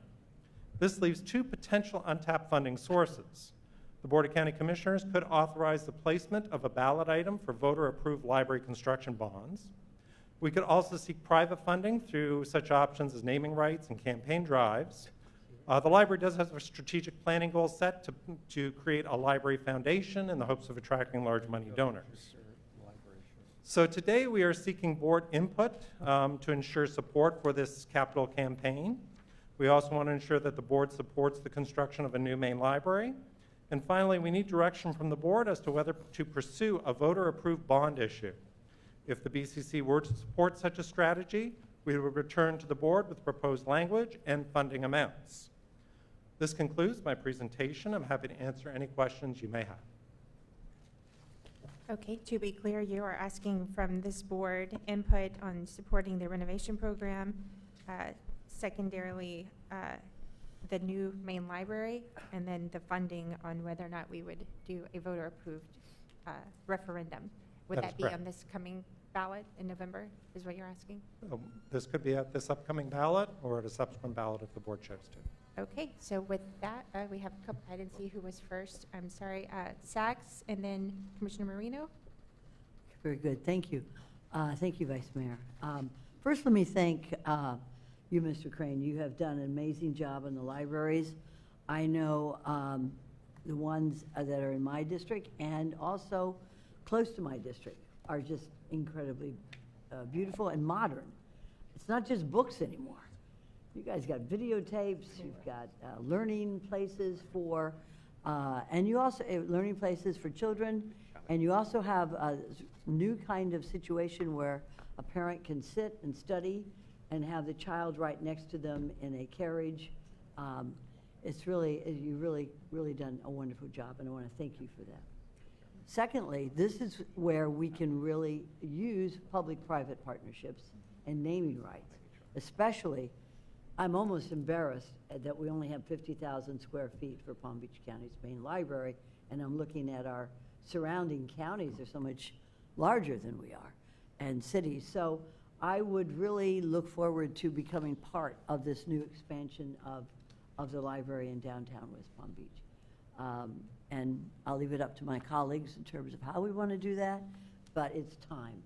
This leaves 2 potential untapped funding sources. The Board of County Commissioners could authorize the placement of a ballot item for voter-approved library construction bonds. We could also seek private funding through such options as naming rights and campaign drives. The library does have a strategic planning goal set to create a library foundation in the hopes of attracting large money donors. So today we are seeking board input to ensure support for this capital campaign. We also want to ensure that the board supports the construction of a new main library. And finally, we need direction from the board as to whether to pursue a voter-approved bond issue. If the BCC were to support such a strategy, we would return to the board with proposed language and funding amounts. This concludes my presentation. I'm happy to answer any questions you may have. Okay, to be clear, you are asking from this board input on supporting the renovation program, secondarily, the new main library, and then the funding on whether or not we would do a voter-approved referendum. Would That is that be correct. on this coming ballot in November, is what you're asking? This could be at this upcoming ballot or at a subsequent ballot if the board chose to. Okay, so with that, we have a couple, I didn't see who was first. I'm sorry, Sachs, and then Commissioner Marino. Very good, thank you. Thank you, Vice Mayor. First, let me thank you, Mr. Crane. You have done an amazing job in the libraries. I know the ones that are in my district and also close to my district are just incredibly beautiful and modern. It's not just books anymore. You guys got videotapes, you've got learning places for, and you also, learning places for children, and you also have a new kind of situation where a parent can sit and study and have the child right next to them in a carriage. It's really, you've really done a wonderful job, and I want to thank you for that. Secondly, this is where we can really use public-private partnerships and naming rights, especially I'm almost embarrassed that we only have 50,000 square feet for Palm Beach County's main library, and I'm looking at our surrounding counties, they're so much larger than we are, and cities. So I would really look forward to becoming part of this new expansion of the library in downtown West Palm Beach. And I'll leave it up to my colleagues in terms of how we want to do that, but it's time.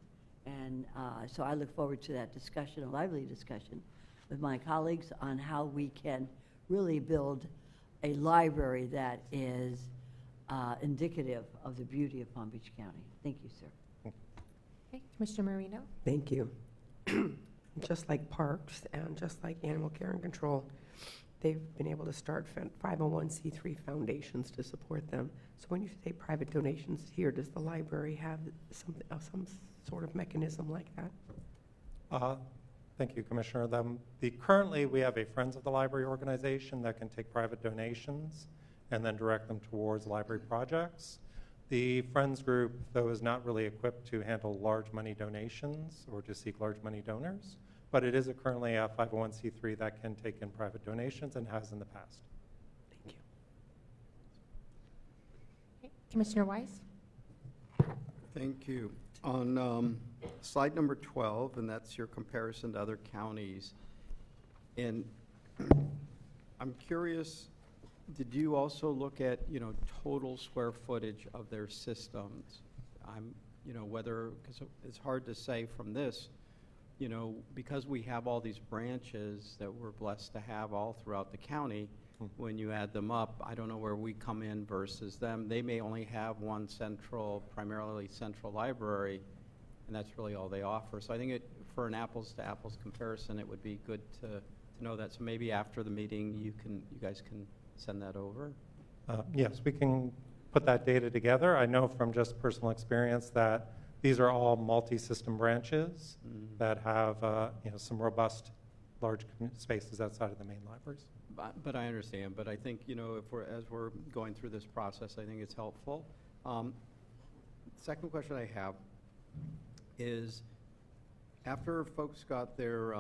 And so I look forward to that discussion, a lively discussion with my colleagues on how we can really build a library that is indicative of the beauty of Palm Beach County. Thank you, sir. Okay, Commissioner Marino? Thank you. Just like parks and just like animal care and control, they've been able to start 501c3 foundations to support them. So when you say private donations here, does the library have some sort of mechanism like that? Thank you, Commissioner. Currently, we have a Friends of the Library organization that can take private donations and then direct them towards library projects. The Friends group, though, is not really equipped to handle large money donations or to seek large money donors, but it is currently a 501c3 that can take in private donations and has in the past. Thank you. Okay, Commissioner Weiss? Thank you. On slide number 12, and that's your comparison to other counties, and I'm curious, did you also look at, total square footage of their systems? Whether, because it's hard to say from this, because we have all these branches that we're blessed to have all throughout the county, when you add them up, I don't know where we come in versus them. They may only have one primarily central library, and that's really all they offer. So I think for an apples to apples comparison, it would be good to know that. So maybe after the meeting, you guys can send that over. Yes, we can put that data together. I know from just personal experience that these are all multi-system branches that have some robust large spaces outside of the main libraries. But I understand. But I think, as we're going through this process, I think it's helpful. Second question I have is, after folks got their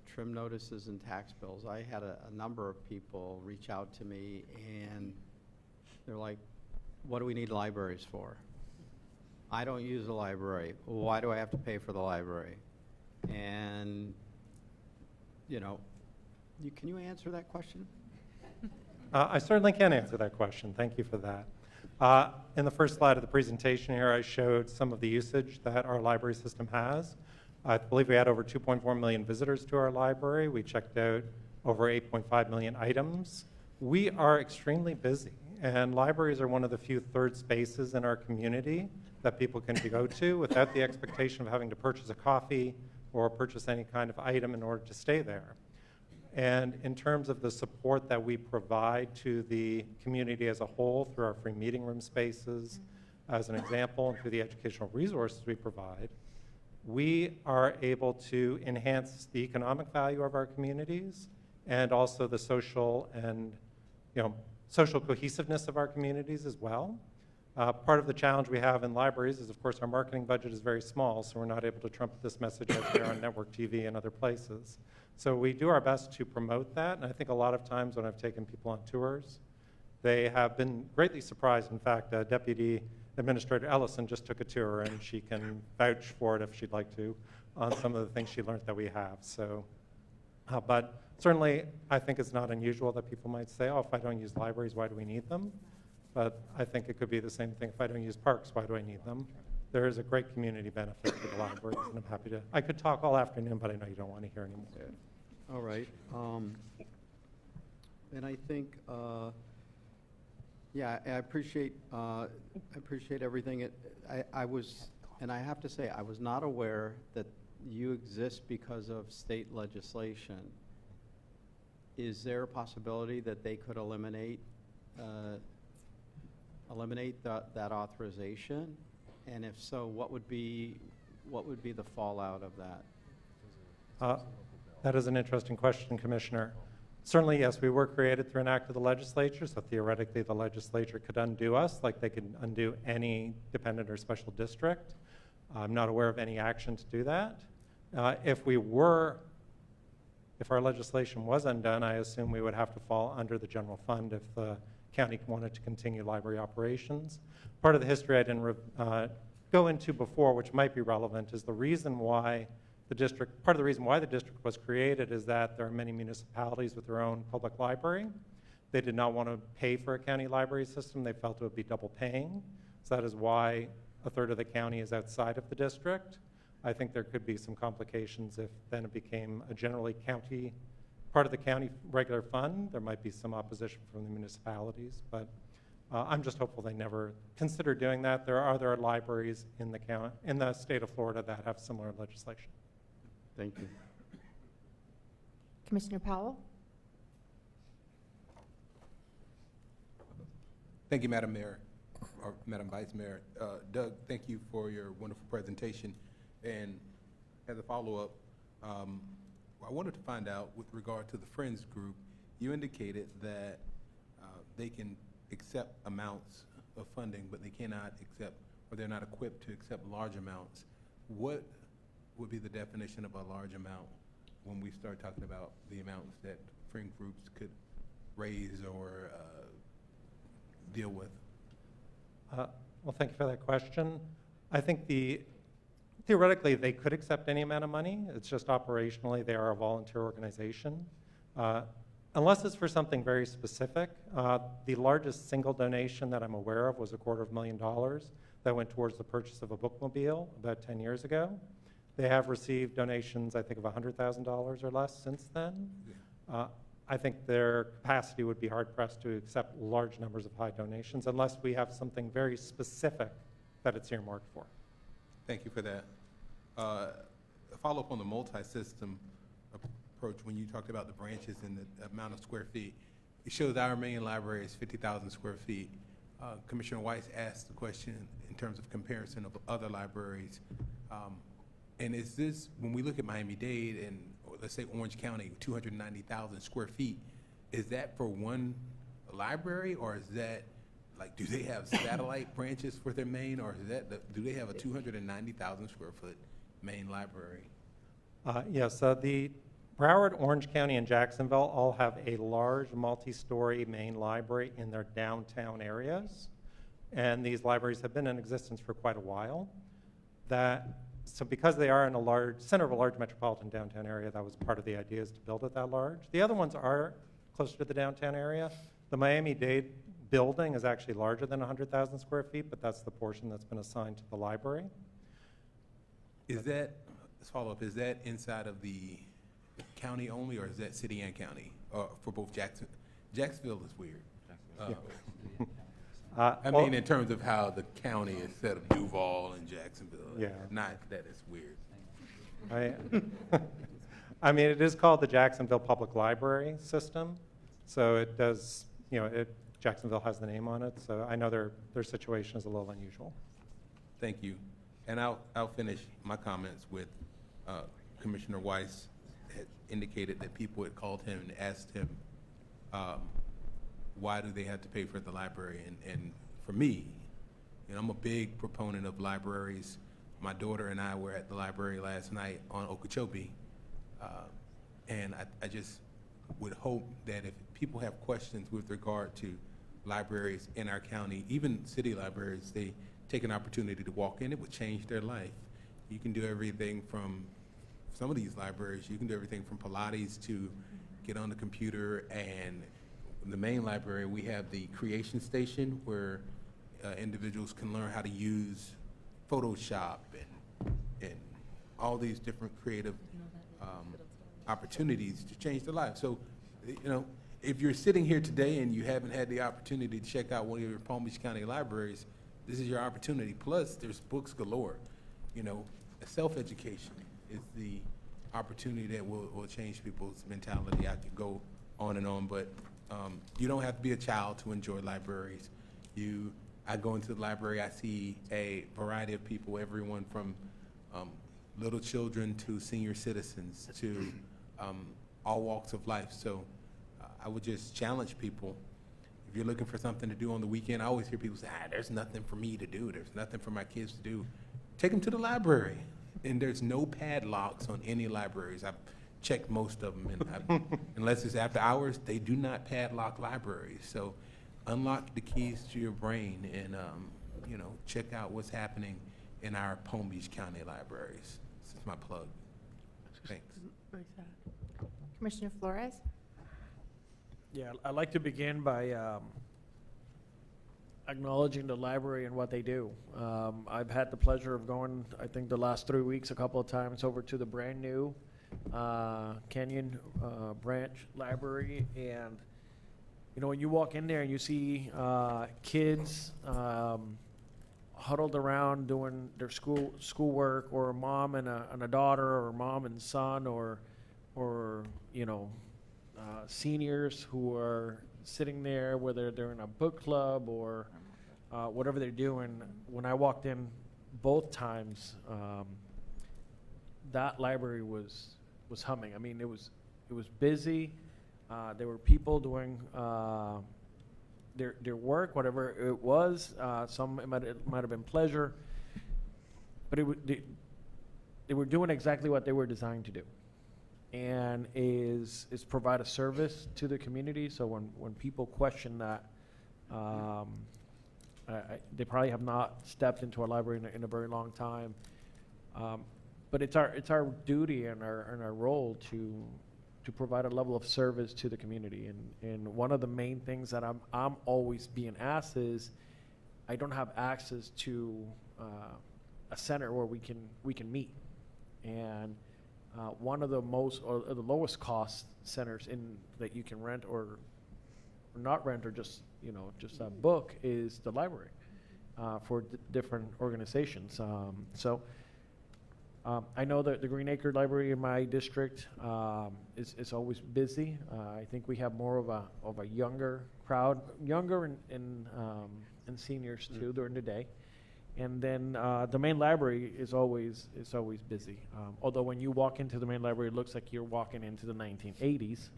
trim notices and tax bills, I had a number of people reach out to me, and they're like, what do we need libraries for? I don't use a library. Why do I have to pay for the library? And, can you answer that question? I certainly can answer that question. Thank you for that. In the first slide of the presentation here, I showed some of the usage that our library system has. I believe we had over 2.4 million visitors to our library. We checked out over 8.5 million items. We are extremely busy, and libraries are one of the few third spaces in our community that people can go to without the expectation of having to purchase a coffee or purchase any kind of item in order to stay there. And in terms of the support that we provide to the community as a whole through our free meeting room spaces, as an example, and through the educational resources we provide, we are able to enhance the economic value of our communities and also the social and social cohesiveness of our communities as well. Part of the challenge we have in libraries is, of course, our marketing budget is very small, so we're not able to trumpet this message out there on network TV and other places. So we do our best to promote that, and I think a lot of times when I've taken people on tours, they have been greatly surprised. In fact, Deputy Administrator Ellison just took a tour, and she can vouch for it if she'd like to on some of the things she learned that we have. So, but certainly, I think it's not unusual that people might say, oh, if I don't use libraries, why do we need them? But I think it could be the same thing. If I don't use parks, why do I need them? There is a great community benefit to the libraries, and I'm happy to. I could talk all afternoon, but I know you don't want to hear anymore. All right. And I think, I appreciate everything. I was, and I have to say, I was not aware that you exist because of state legislation. Is there a possibility that they could eliminate that authorization? And if so, what would be the fallout of that? That is an interesting question, Commissioner. Certainly, yes, we were created through an act of the legislature, so theoretically the legislature could undo us like they could undo any dependent or special district. I'm not aware of any action to do that. If we were If our legislation was undone, I assume we would have to fall under the general fund if the county wanted to continue library operations. Part of the history I didn't go into before, which might be relevant, is the reason why part of the reason why the district was created is that there are many municipalities with their own public library. They did not want to pay for a county library system. They felt it would be double paying. So that is why a third of the county is outside of the district. I think there could be some complications if then it became a generally part of the county regular fund. There might be some opposition from the municipalities, but I'm just hopeful they never consider doing that. There are other libraries in the state of Florida that have similar legislation. Thank you. Commissioner Powell? Thank you, Madam Mayor, or Madam Vice Mayor. Doug, thank you for your wonderful presentation. And as a follow-up, I wanted to find out with regard to the Friends Group, you indicated that they can accept amounts of funding, but they cannot accept, or they're not equipped to accept large amounts. What would be the definition of a large amount when we start talking about the amounts that Friend Groups could raise or deal with? Well, thank you for that question. I think theoretically, they could accept any amount of money. It's just operationally, they are a volunteer organization. Unless it's for something very specific, the largest single donation that I'm aware of was $250,000 that went towards the purchase of a bookmobile about 10 years ago. They have received donations, I think, of $100,000 or less since then. Yeah. I think their capacity would be hard-pressed to accept large numbers of high donations unless we have something very specific that it's earmarked for. Thank you for that. A follow-up on the multi-system approach, when you talked about the branches and the amount of square feet, it shows our main library is 50,000 square feet. Commissioner Weiss asked the question in terms of comparison of other libraries. And is this, when we look at Miami-Dade and, or let's say Orange County, 290,000 square feet, is that for one library, or is that, like, do they have satellite branches for their main, or is that, do they have a 290,000 square foot main library? Yes, the Broward, Orange County, and Jacksonville all have a large multi-story main library in their downtown areas. And these libraries have been in existence for quite a while. So because they are in a center of a large metropolitan downtown area, that was part of the idea, is to build it that large. The other ones are closer to the downtown area. The Miami-Dade building is actually larger than 100,000 square feet, but that's the portion that's been assigned to the library. Is that, let's follow up, is that inside of the county only, or is that city and county, for both Jacksonville is weird. I mean, in terms of how the county is set of Duval and Jacksonville. Yeah. Not that it's weird. I mean, it is called the Jacksonville Public Library System. So it does, Jacksonville has the name on it. So I know their situation is a little unusual. Thank you. And I'll finish my comments with Commissioner Weiss had indicated that people had called him and asked him, why do they have to pay for the library? And for me, I'm a big proponent of libraries. My daughter and I were at the library last night on Okeechobee, and I just would hope that if people have questions with regard to libraries in our county, even city libraries, they take an opportunity to walk in. It would change their life. You can do everything from, some of these libraries, you can do everything from Pilates to get on the computer. And in the main library, we have the creation station where individuals can learn how to use Photoshop and all these different creative opportunities to change their life. So, if you're sitting here today and you haven't had the opportunity to check out one of your Palm Beach County libraries, this is your opportunity. Plus, there's books galore. Self-education is the opportunity that will change people's mentality. I could go on and on, but you don't have to be a child to enjoy libraries. I go into the library, I see a variety of people, everyone from little children to senior citizens to all walks of life. So I would just challenge people. If you're looking for something to do on the weekend, I always hear people say, there's nothing for me to do. There's nothing for my kids to do. Take them to the library. And there's no padlocks on any libraries. I've checked most of them, and unless it's after hours, they do not padlock libraries. So unlock the keys to your brain and, you know, check out what's happening in our Palm Beach County libraries. This is my plug. Thanks. Commissioner Flores? Yeah, I'd like to begin by acknowledging the library and what they do. I've had the pleasure of going, I think the last 3 weeks, a couple of times over to the brand new Canyon Branch Library, and you know, when you walk in there and you see kids huddled around doing their schoolwork, or a mom and a daughter, or a mom and son, or you know, seniors who are sitting there, whether they're in a book club or whatever they're doing. When I walked in both times, that library was humming. I mean, it was busy. There were people doing their work, whatever it was. Some it might have been pleasure, but they were doing exactly what they were designed to do, and is provide a service to the community. So when people question that, they probably have not stepped into a library in a very long time. But it's our duty and our role to provide a level of service to the community. And one of the main things that I'm always being asked is, I don't have access to a center where we can meet. And one of the the lowest cost centers that you can rent or not rent, or just book, is the library for different organizations. I know that the Green Acre Library in my district is always busy. I think we have more of a younger crowd, younger and seniors too during the day. And then the main library is always busy. Although when you walk into the main library, it looks like you're walking into the 1980s,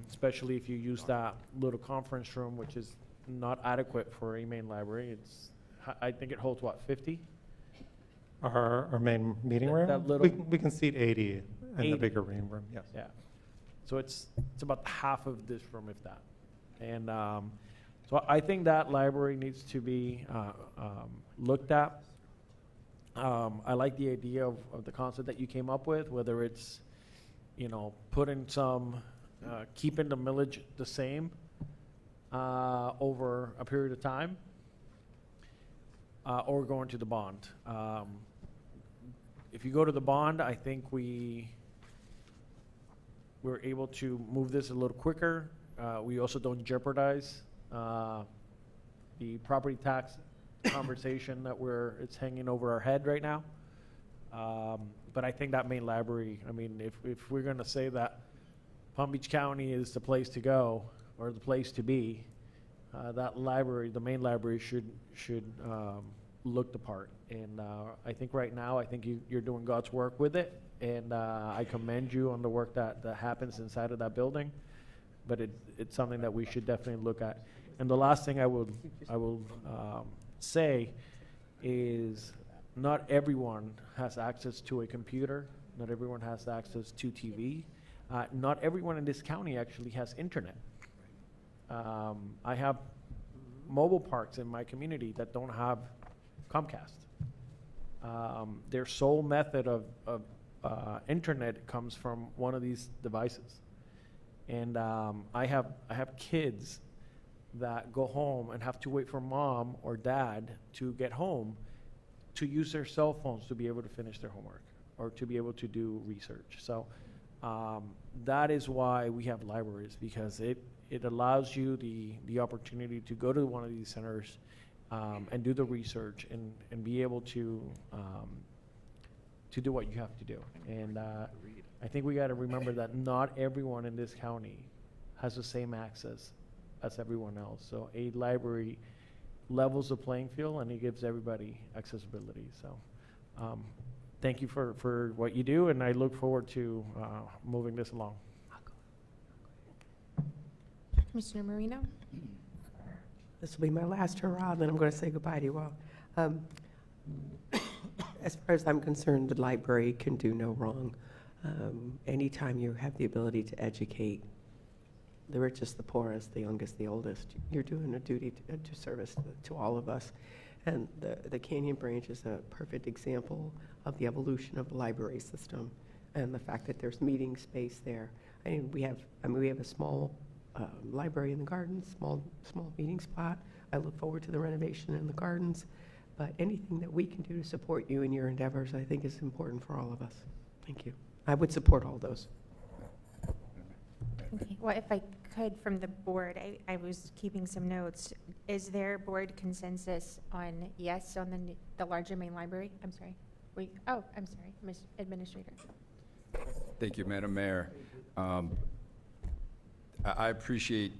especially if you use that little conference room, which is not adequate for a main library. I think it holds, what, 50? Our main meeting room? That little we can seat 80 in 80. the bigger room, yes. Yeah. So it's about half of this room, if that. And so I think that library needs to be looked at. I like the idea of the concept that you came up with, whether it's, putting some, keeping the millage the same over a period of time, or going to the bond. If you go to the bond, I think we're able to move this a little quicker. We also don't jeopardize the property tax conversation that it's hanging over our head right now. But I think that main library, I mean, if we're going to say that Palm Beach County is the place to go or the place to be, that library, the main library, should look the part. And I think right now, I think you're doing God's work with it, and I commend you on the work that happens inside of that building. But it's something that we should definitely look at. And the last thing I will say is, not everyone has access to a computer. Not everyone has access to TV. Not everyone in this county actually has internet. I have mobile parks in my community that don't have Comcast. Their sole method of internet comes from one of these devices. And I have kids that go home and have to wait for mom or dad to get home to use their cell phones to be able to finish their homework or to be able to do research. So that is why we have libraries, because it allows you the opportunity to go to one of these centers and do the research and be able to do what you have to do. And I think we got to remember that not everyone in this county has the same access as everyone else. So a library levels the playing field, and it gives everybody accessibility. So thank you for what you do, and I look forward to moving this along. Commissioner Marino? This will be my last hurrah, then I'm going to say goodbye to you all. As far as I'm concerned, the library can do no wrong. Anytime you have the ability to educate the richest, the poorest, the youngest, the oldest, you're doing a duty to service to all of us. And the Canyon Branch is a perfect example of the evolution of the library system and the fact that there's meeting space there. And we have a small library in the gardens, small meeting spot. I look forward to the renovation in the gardens. But anything that we can do to support you in your endeavors, I think is important for all of us. Thank you. I would support all those. Okay. Well, if I could, from the board, I was keeping some notes. Is there board consensus on yes on the larger main library? I'm sorry. I'm sorry, Ms. Administrator. Thank you, Madam Mayor. I appreciate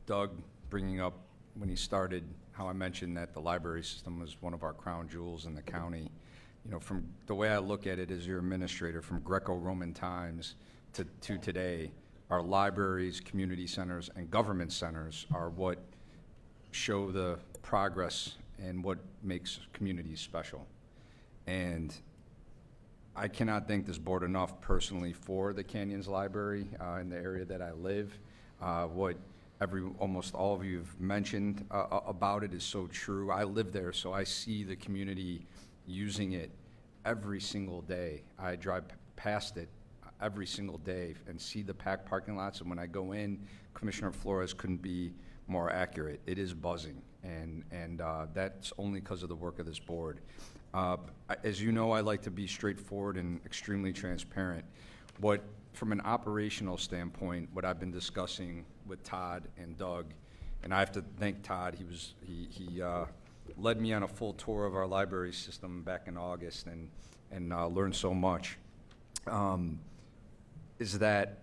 Doug bringing up when he started how I mentioned that the library system was one of our crown jewels in the county. You know, from the way I look at it as your administrator, from Greco-Roman times to today, our libraries, community centers, and government centers are what show the progress and what makes communities special. And I cannot thank this board enough personally for the Canyons Library in the area that I live. What almost all of you have mentioned about it is so true. I live there, so I see the community using it every single day. I drive past it every single day and see the packed parking lots, and when I go in, Commissioner Flores couldn't be more accurate. It is buzzing, and that's only because of the work of this board. As you know, I like to be straightforward and extremely transparent. From an operational standpoint, what I've been discussing with Todd and Doug, and I have to thank Todd, he led me on a full tour of our library system back in August and learned so much, is that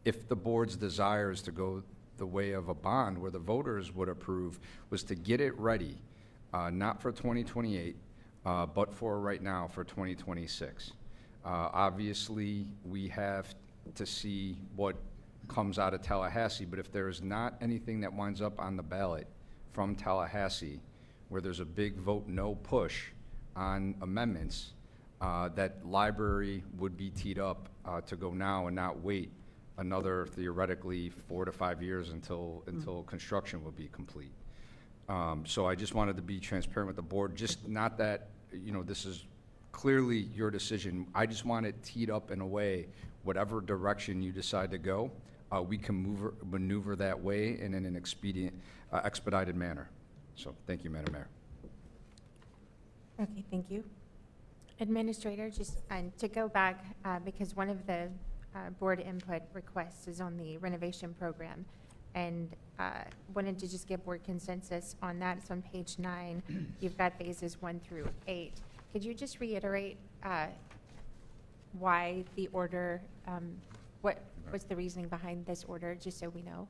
if the board's desire is to go the way of a bond where the voters would approve, was to get it ready, not for 2028, but for right now, for 2026. Obviously, we have to see what comes out of Tallahassee, but if there is not anything that winds up on the ballot from Tallahassee where there's a big vote no push on amendments, that library would be teed up to go now and not wait another theoretically 4 to 5 years until construction would be complete. So I just wanted to be transparent with the board, just not that, you know, this is clearly your decision. I just want it teed up in a way, whatever direction you decide to go, we can maneuver that way and in an expedited manner. So thank you, Madam Mayor. Okay, thank you. Administrator, just to go back, because one of the board input requests is on the renovation program, and wanted to just get board consensus on that. It's on page 9. You've got phases 1 through 8. Could you just reiterate why the order, what's the reasoning behind this order, just so we know?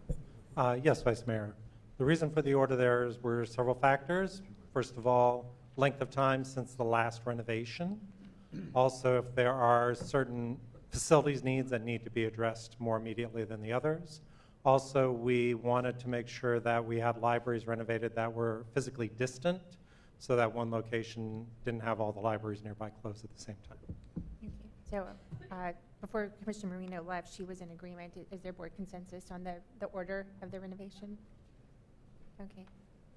Yes, Vice Mayor. The reason for the order there were several factors. First of all, length of time since the last renovation. Also, if there are certain facilities needs that need to be addressed more immediately than the others. Also, we wanted to make sure that we had libraries renovated that were physically distant so that one location didn't have all the libraries nearby closed at the same time. Thank you. So before Commissioner Marino left, she was in agreement. Is there board consensus on the order of the renovation? Okay,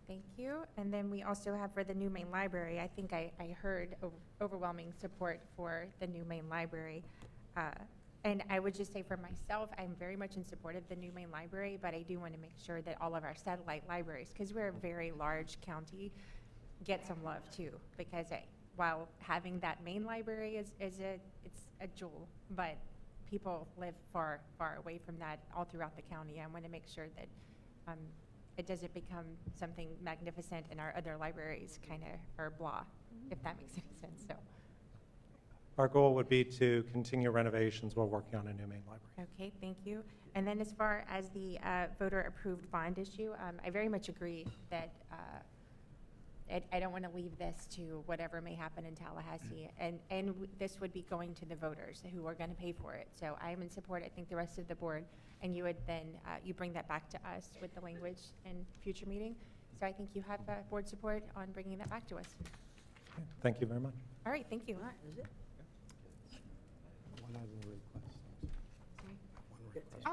thank you. And then we also have for the new main library, I think I heard overwhelming support for the new main library. And I would just say for myself, I'm very much in support of the new main library, but I do want to make sure that all of our satellite libraries, because we're a very large county, get some love too. Because while having that main library it's a jewel, but people live far away from that all throughout the county. I want to make sure that it doesn't become something magnificent and our other libraries kind of are blah, if that makes any sense. So. Our goal would be to continue renovations while working on a new main library. Okay, thank you. And then as far as the voter-approved bond issue, I very much agree that I don't want to leave this to whatever may happen in Tallahassee. And this would be going to the voters who are going to pay for it. So I am in support. I think the rest of the board, and you would then, you bring that back to us with the language in future meeting. So I think you have board support on bringing that back to us. Thank you very much. All right, thank you.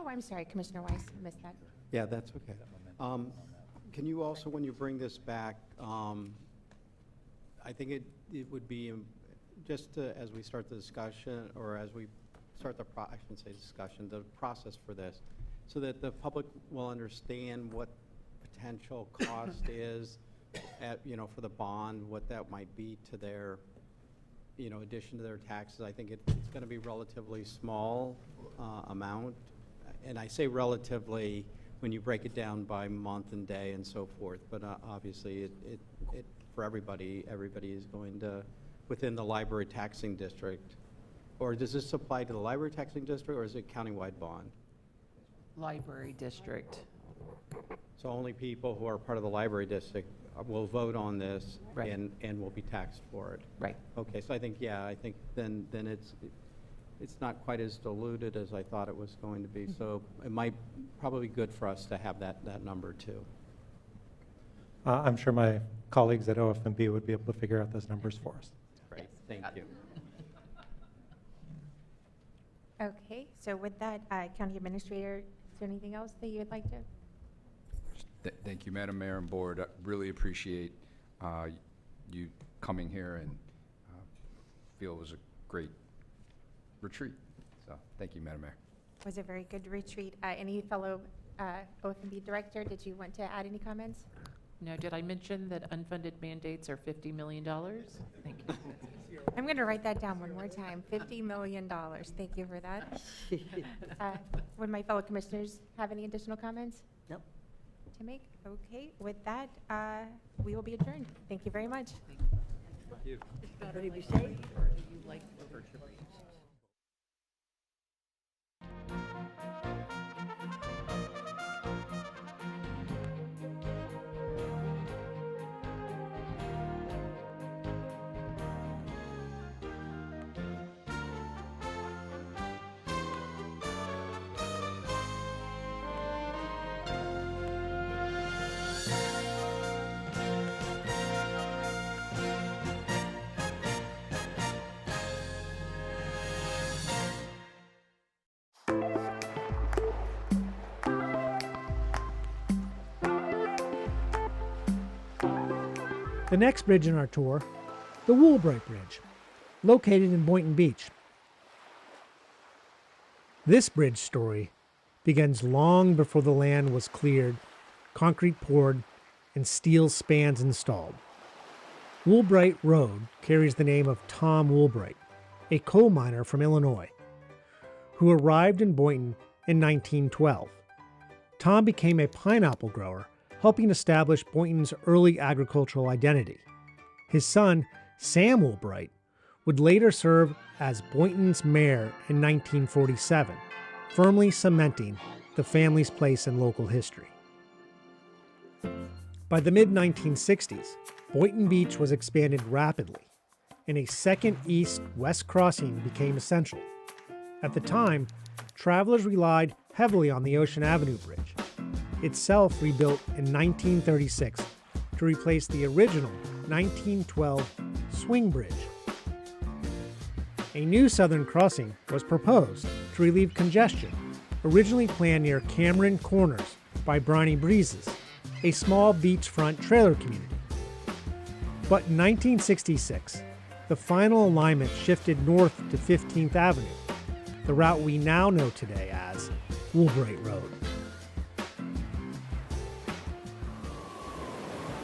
Oh, I'm sorry, Commissioner Weiss, missed that. Yeah, that's okay. Can you also, when you bring this back, I think it would be, just as we start the discussion, or as we start I shouldn't say discussion, the process for this, so that the public will understand what potential cost is for the bond, what that might be to their, addition to their taxes. I think it's going to be relatively small amount. And I say relatively when you break it down by month and day and so forth. But obviously, it for everybody is going to, within the library taxing district. Or does this apply to the library taxing district, or is it countywide bond? Library district. So only people who are part of the library district will vote on this, Right. and will be taxed for it. Right. Okay, so I think then it's not quite as diluted as I thought it was going to be. So it might probably be good for us to have that number too. I'm sure my colleagues at OFMB would be able to figure out those numbers for us. Great, thank you. Okay, so with that, County Administrator, is there anything else that you would like to? Thank you, Madam Mayor and Board. I really appreciate you coming here, and feel it was a great retreat. So thank you, Madam Mayor. Was a very good retreat. Any fellow OFMB director, did you want to add any comments? No, did I mention that unfunded mandates are $50 million? Thank you. I'm going to write that down one more time, $50 million. Thank you for that. Would my fellow commissioners have any additional comments? Nope. To make? Okay, with that, we will be adjourned. Thank you very much. Thank you. Everybody be safe. The next bridge in our tour, the Woolbright Bridge, located in Boynton Beach. This bridge story begins long before the land was cleared, concrete poured, and steel spans installed. Woolbright Road carries the name of Tom Woolbright, a coal miner from Illinois, who arrived in Boynton in 1912. Tom became a pineapple grower, helping establish Boynton's early agricultural identity. His son, Sam Woolbright, would later serve as Boynton's mayor in 1947, firmly cementing the family's place in local history. By the mid-1960s, Boynton Beach was expanded rapidly, and a second east-west crossing became essential. At the time, travelers relied heavily on the Ocean Avenue Bridge, itself rebuilt in 1936 to replace the original 1912 swing bridge. A new southern crossing was proposed to relieve congestion, originally planned near Cameron Corners by Briny Breezes, a small beachfront trailer community. But in 1966, the final alignment shifted north to 15th Avenue, the route we now know today as Woolbright Road.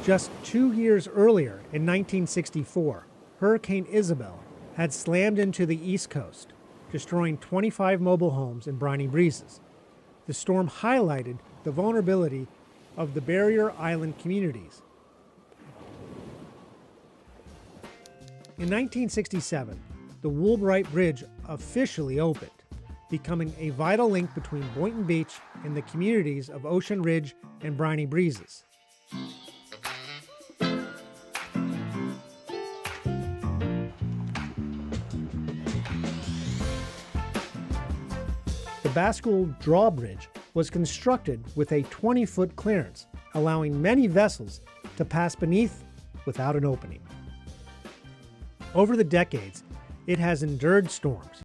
Just 2 years earlier, in 1964, Hurricane Isabel had slammed into the East Coast, destroying 25 mobile homes in Briny Breezes. The storm highlighted the vulnerability of the barrier island communities. In 1967, the Woolbright Bridge officially opened, becoming a vital link between Boynton Beach and the communities of Ocean Ridge and Briny Breezes. The Bascule Drawbridge was constructed with a 20-foot clearance, allowing many vessels to pass beneath without an opening. Over the decades, it has endured storms,